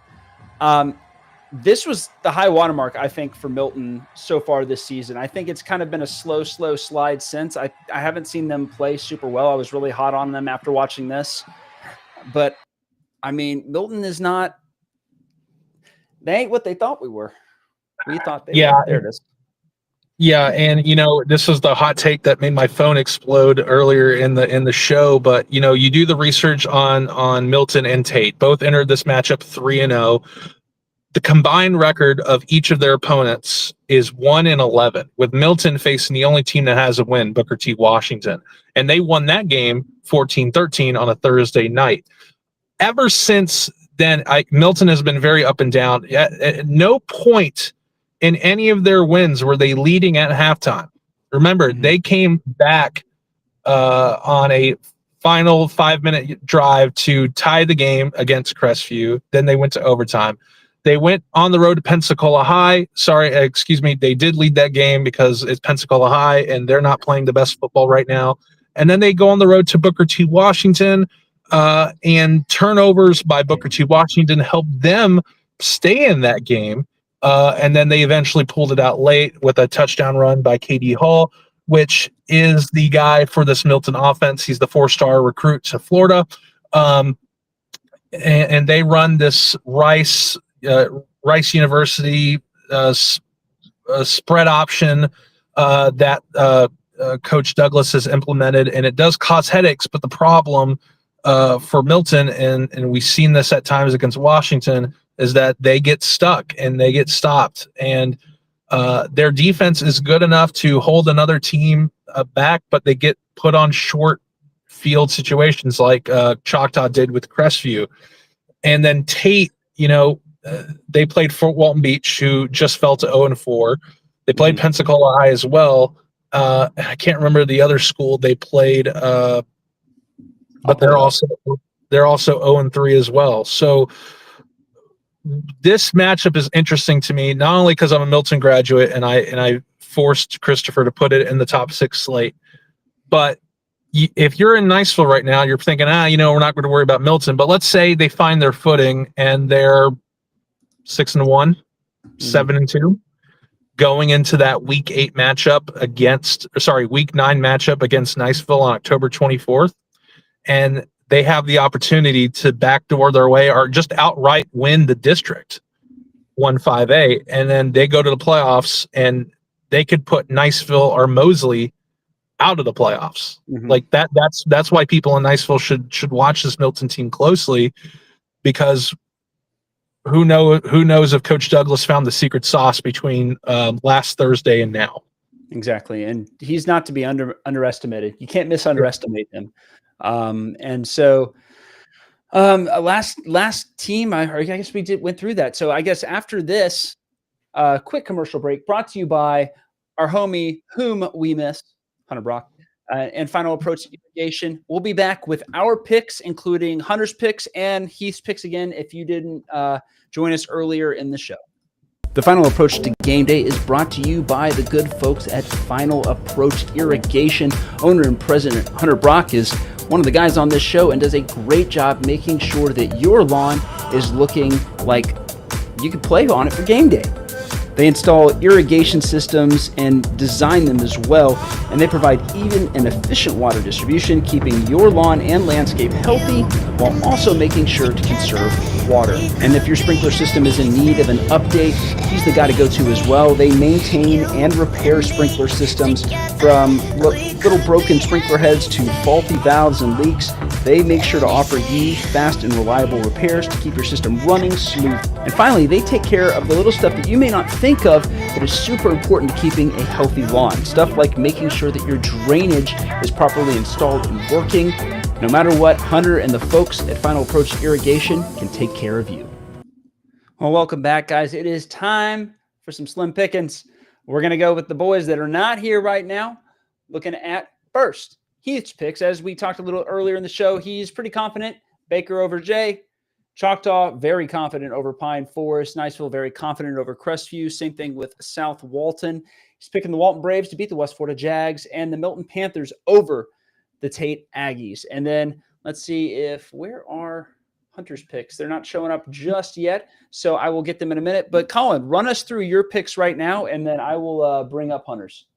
This was the high watermark, I think, for Milton so far this season. I think it's kind of been a slow slide since. I haven't seen them play super well. I was really hot on them after watching this. But, Milton is not – they ain't what they thought we were. We thought they were. There it is. Yeah, and this was the hot take that made my phone explode earlier in the show. But you do the research on Milton and Tate. Both entered this matchup 3-0. The combined record of each of their opponents is 1-11, with Milton facing the only team that has a win, Booker T. Washington, and they won that game 14-13 on a Thursday night. Ever since then, Milton has been very up and down. At no point in any of their wins were they leading at halftime. Remember, they came back on a final 5-minute drive to tie the game against Crestview. Then they went to overtime. They went on the road to Pensacola High. They did lead that game because it's Pensacola High, and they're not playing the best football right now. And then they go on the road to Booker T. Washington, and turnovers by Booker T. Washington helped them stay in that game. And then they eventually pulled it out late with a touchdown run by KD Hall, which is the guy for this Milton offense. He's the 4-star recruit to Florida. And they run this Rice University spread option that Coach Douglas has implemented, and it does cause headaches. But the problem for Milton, and we've seen this at times against Washington, is that they get stuck and they get stopped, and their defense is good enough to hold another team back, but they get put on short field situations like Choctaw did with Crestview. And then Tate, they played Fort Walton Beach, who just fell to 0-4. They played Pensacola High as well. I can't remember the other school they played, but they're also 0-3 as well. So this matchup is interesting to me, not only because I'm a Milton graduate and I forced Christopher to put it in the top 6 slate, but if you're in Niceville right now, you're thinking, we're not going to worry about Milton. But let's say they find their footing and they're 6-1, 7-2, going into that week 9 matchup against Niceville on October 24th, and they have the opportunity to backdoor their way or just outright win the district 1-5A, and then they go to the playoffs and they could put Niceville or Mosley out of the playoffs. Like that's why people in Niceville should watch this Milton team closely, because who knows if Coach Douglas found the secret sauce between last Thursday and now. Exactly. And he's not to be underestimated. You can't underestimate him. And so last team, I guess we went through that. So I guess after this quick commercial break, brought to you by our homie whom we miss, Hunter Brock, and Final Approach Irrigation. We'll be back with our picks, including Hunter's picks and Heath's picks again, if you didn't join us earlier in the show. The Final Approach to Game Day is brought to you by the good folks at Final Approach Irrigation. Owner and president Hunter Brock is one of the guys on this show and does a great job making sure that your lawn is looking like you can play on it for game day. They install irrigation systems and design them as well, and they provide even and efficient water distribution, keeping your lawn and landscape healthy while also making sure to conserve water. And if your sprinkler system is in need of an update, he's the guy to go to as well. They maintain and repair sprinkler systems from little broken sprinkler heads to faulty valves and leaks. They make sure to offer you fast and reliable repairs to keep your system running smooth. And finally, they take care of the little stuff that you may not think of that is super important to keeping a healthy lawn. Stuff like making sure that your drainage is properly installed and working. No matter what, Hunter and the folks at Final Approach Irrigation can take care of you. Well, welcome back, guys. It is time for some slim pickings. We're going to go with the boys that are not here right now. Looking at first, Heath's picks. As we talked a little earlier in the show, he's pretty confident. Baker over Jay. Choctaw, very confident over Pine Forest. Niceville, very confident over Crestview. Same thing with South Walton. He's picking the Walton Braves to beat the West Florida Jags and the Milton Panthers over the Tate Aggies. And then let's see where are Hunter's picks? They're not showing up just yet, so I will get them in a minute. But Colin, run us through your picks right now, and then I will bring up Hunter's.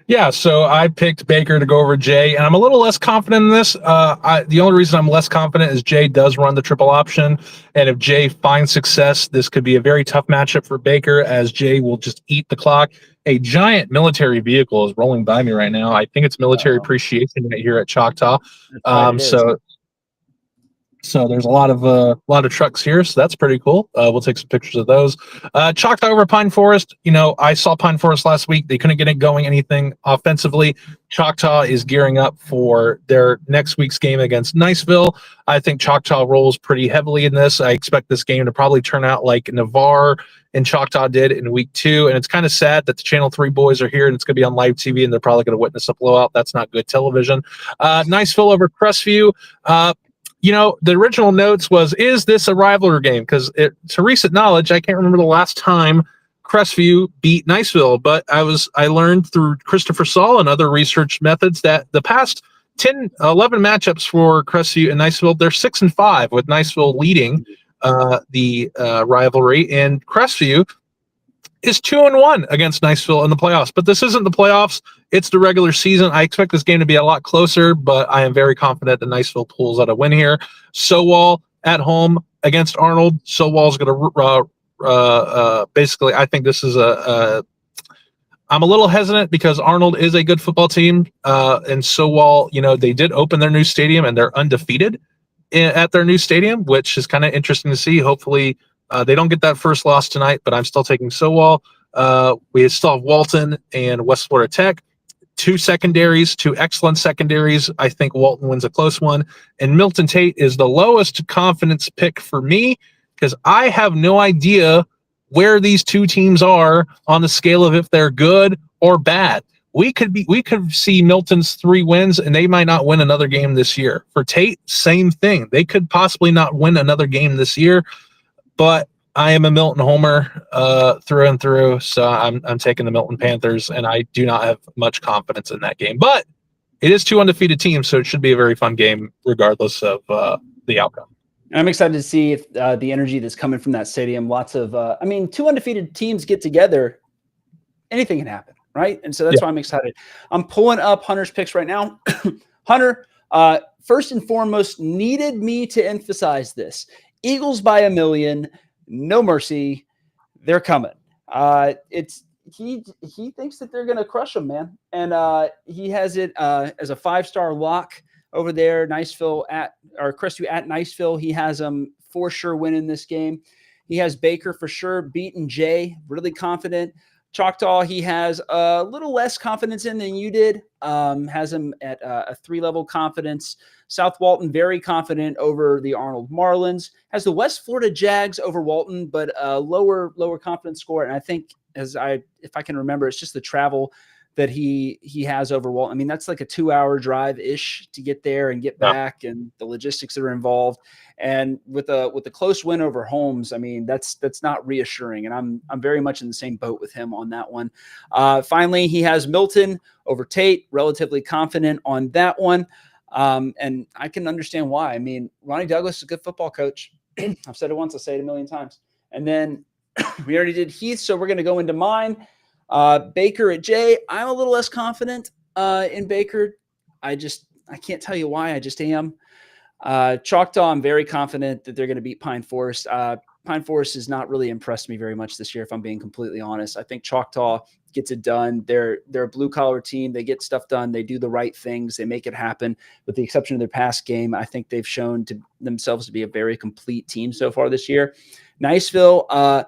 Yeah, so I picked Baker to go over Jay, and I'm a little less confident in this. The only reason I'm less confident is Jay does run the triple option, and if Jay finds success, this could be a very tough matchup for Baker, as Jay will just eat the clock. A giant military vehicle is rolling by me right now. I think it's military appreciation right here at Choctaw. So there's a lot of trucks here, so that's pretty cool. We'll take some pictures of those. Choctaw over Pine Forest. I saw Pine Forest last week. They couldn't get it going anything offensively. Choctaw is gearing up for their next week's game against Niceville. I think Choctaw rolls pretty heavily in this. I expect this game to probably turn out like Navarre and Choctaw did in week 2. And it's kind of sad that the Channel 3 boys are here and it's going to be on live TV and they're probably going to witness a blowout. That's not good television. Niceville over Crestview. The original notes was, is this a rivalry game? Because to recent knowledge, I can't remember the last time Crestview beat Niceville, but I learned through Christopher Saul and other research methods that the past 11 matchups for Crestview and Niceville, they're 6-5, with Niceville leading the rivalry, and Crestview is 2-1 against Niceville in the playoffs. But this isn't the playoffs. It's the regular season. I expect this game to be a lot closer, but I am very confident that Niceville pulls out a win here. Sowall at home against Arnold. Sowall's going to basically, I think this is I'm a little hesitant because Arnold is a good football team. And Sowall, they did open their new stadium and they're undefeated at their new stadium, which is kind of interesting to see. Hopefully, they don't get that first loss tonight, but I'm still taking Sowall. We still have Walton and West Florida Tech. Two excellent secondaries. I think Walton wins a close one. And Milton Tate is the lowest confidence pick for me because I have no idea where these two teams are on the scale of if they're good or bad. We could see Milton's 3 wins and they might not win another game this year. For Tate, same thing. They could possibly not win another game this year. But I am a Milton homer through and through, so I'm taking the Milton Panthers, and I do not have much confidence in that game. But it is 2 undefeated teams, so it should be a very fun game regardless of the outcome. I'm excited to see if the energy that's coming from that stadium. Lots of, 2 undefeated teams get together, anything can happen, right? And so that's why I'm excited. I'm pulling up Hunter's picks right now. Hunter, first and foremost, needed me to emphasize this. Eagles by 1 million, no mercy. They're coming. He thinks that they're going to crush them, man. And he has it as a 5-star lock over there. Crestview at Niceville. He has them for sure winning this game. He has Baker for sure beating Jay. Really confident. Choctaw, he has a little less confidence in than you did. Has him at a 3-level confidence. South Walton, very confident over the Arnold Marlins. Has the West Florida Jags over Walton, but a lower confidence score. And I think, if I can remember, it's just the travel that he has over Walton. I mean, that's like a 2-hour drive-ish to get there and get back, and the logistics that are involved. And with a close win over Holmes, I mean, that's not reassuring. And I'm very much in the same boat with him on that one. Finally, he has Milton over Tate, relatively confident on that one. And I can understand why. I mean, Ronnie Douglas is a good football coach. I've said it once, I'll say it 1,000,000 times. And then we already did Heath, so we're going to go into mine. Baker at Jay, I'm a little less confident in Baker. I can't tell you why. I just am. Choctaw, I'm very confident that they're going to beat Pine Forest. Pine Forest has not really impressed me very much this year, if I'm being completely honest. I think Choctaw gets it done. They're a blue-collar team. They get stuff done. They do the right things. They make it happen. With the exception of their past game, I think they've shown to themselves to be a very complete team so far this year. Niceville,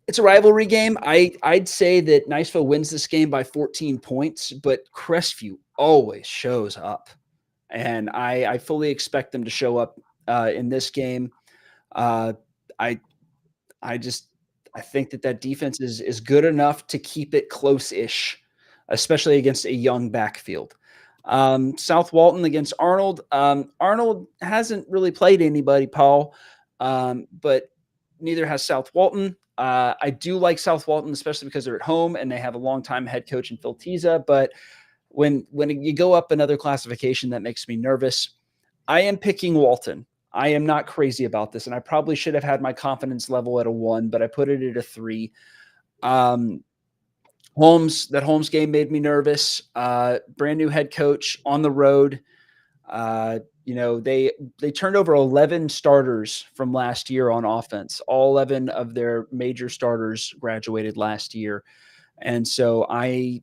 it's a rivalry game. I'd say that Niceville wins this game by 14 points, but Crestview always shows up. And I fully expect them to show up in this game. I think that defense is good enough to keep it close-ish, especially against a young backfield. South Walton against Arnold. Arnold hasn't really played anybody, Paul, but neither has South Walton. I do like South Walton, especially because they're at home and they have a long-time head coach in Phil Tisa. But when you go up another classification, that makes me nervous. I am picking Walton. I am not crazy about this, and I probably should have had my confidence level at a 1, but I put it at a 3. Holmes game made me nervous. Brand new head coach on the road. They turned over 11 starters from last year on offense. All 11 of their major starters graduated last year. And so I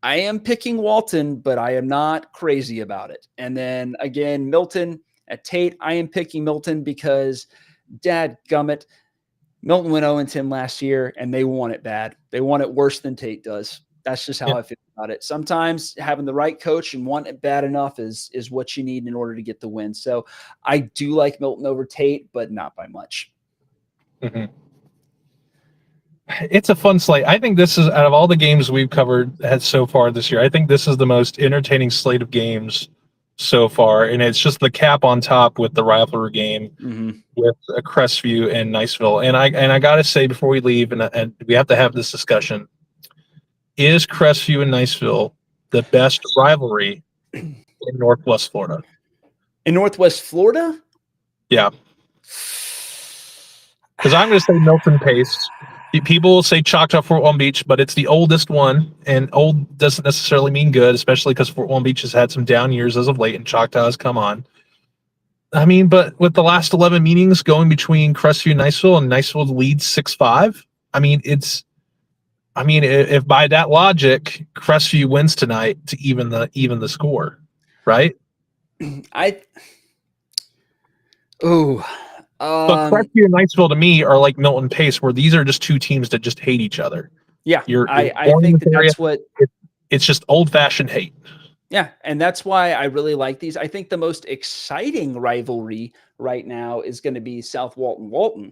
am picking Walton, but I am not crazy about it. And then again, Milton, At Tate, I am picking Milton because, dadgummit, Milton went 0-10 last year, and they want it bad. They want it worse than Tate does. That's just how I feel about it. Sometimes having the right coach and want it bad enough is what you need in order to get the win. So I do like Milton over Tate, but not by much. Mm-hmm. It's a fun slate. I think this is, out of all the games we've covered so far this year, I think this is the most entertaining slate of games so far, and it's just the cap on top with the rivalry game with Crestview and Niceville. And I gotta say before we leave, and we have to have this discussion: is Crestview and Niceville the best rivalry in Northwest Florida? In Northwest Florida, yeah, because I'm going to say Milton Pace. People will say Choctaw Fort Walton Beach, but it's the oldest one, and old doesn't necessarily mean good, especially because Fort Walton Beach has had some down years as of late, and Choctaw has come on. I mean, but with the last 11 meetings going between Crestview and Niceville leads 6-5. I mean, if by that logic, Crestview wins tonight to even the score, right? But Crestview and Niceville to me are like Milton Pace, where these are just two teams that just hate each other. Yeah, I think that's what it's just old fashioned hate. Yeah, and that's why I really like these. I think the most exciting rivalry right now is going to be South Walton.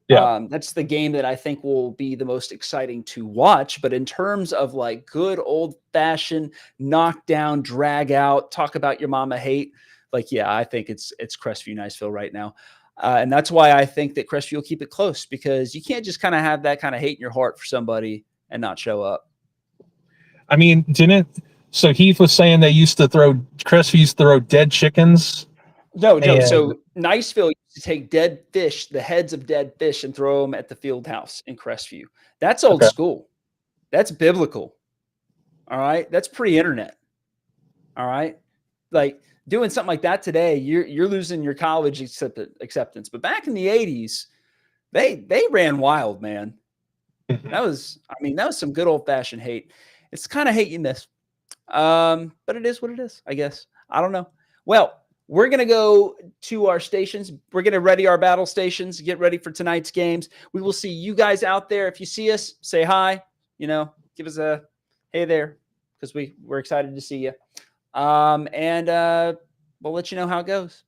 Yeah, that's the game that I think will be the most exciting to watch. But in terms of like good old fashioned knockdown, drag out, talk about your mama hate, like, yeah, I think it's Crestview Niceville right now. And that's why I think that Crestview will keep it close, because you can't just kind of have that kind of hate in your heart for somebody and not show up. I mean, so Heath was saying Crestview used to throw dead chickens. No. So Niceville used to take dead fish, the heads of dead fish, and throw them at the field house in Crestview. That's old school. That's biblical. All right. That's pre-internet. All right. Like doing something like that today, you're losing your college acceptance. But back in the 80s, they ran wild, man. That was some good old fashioned hate. It's the kind of hate you miss. But it is what it is, I guess. I don't know. Well, we're going to go to our stations. We're going to ready our battle stations, get ready for tonight's games. We will see you guys out there. If you see us, say hi, give us a hey there, because we're excited to see you. And we'll let you know how it goes.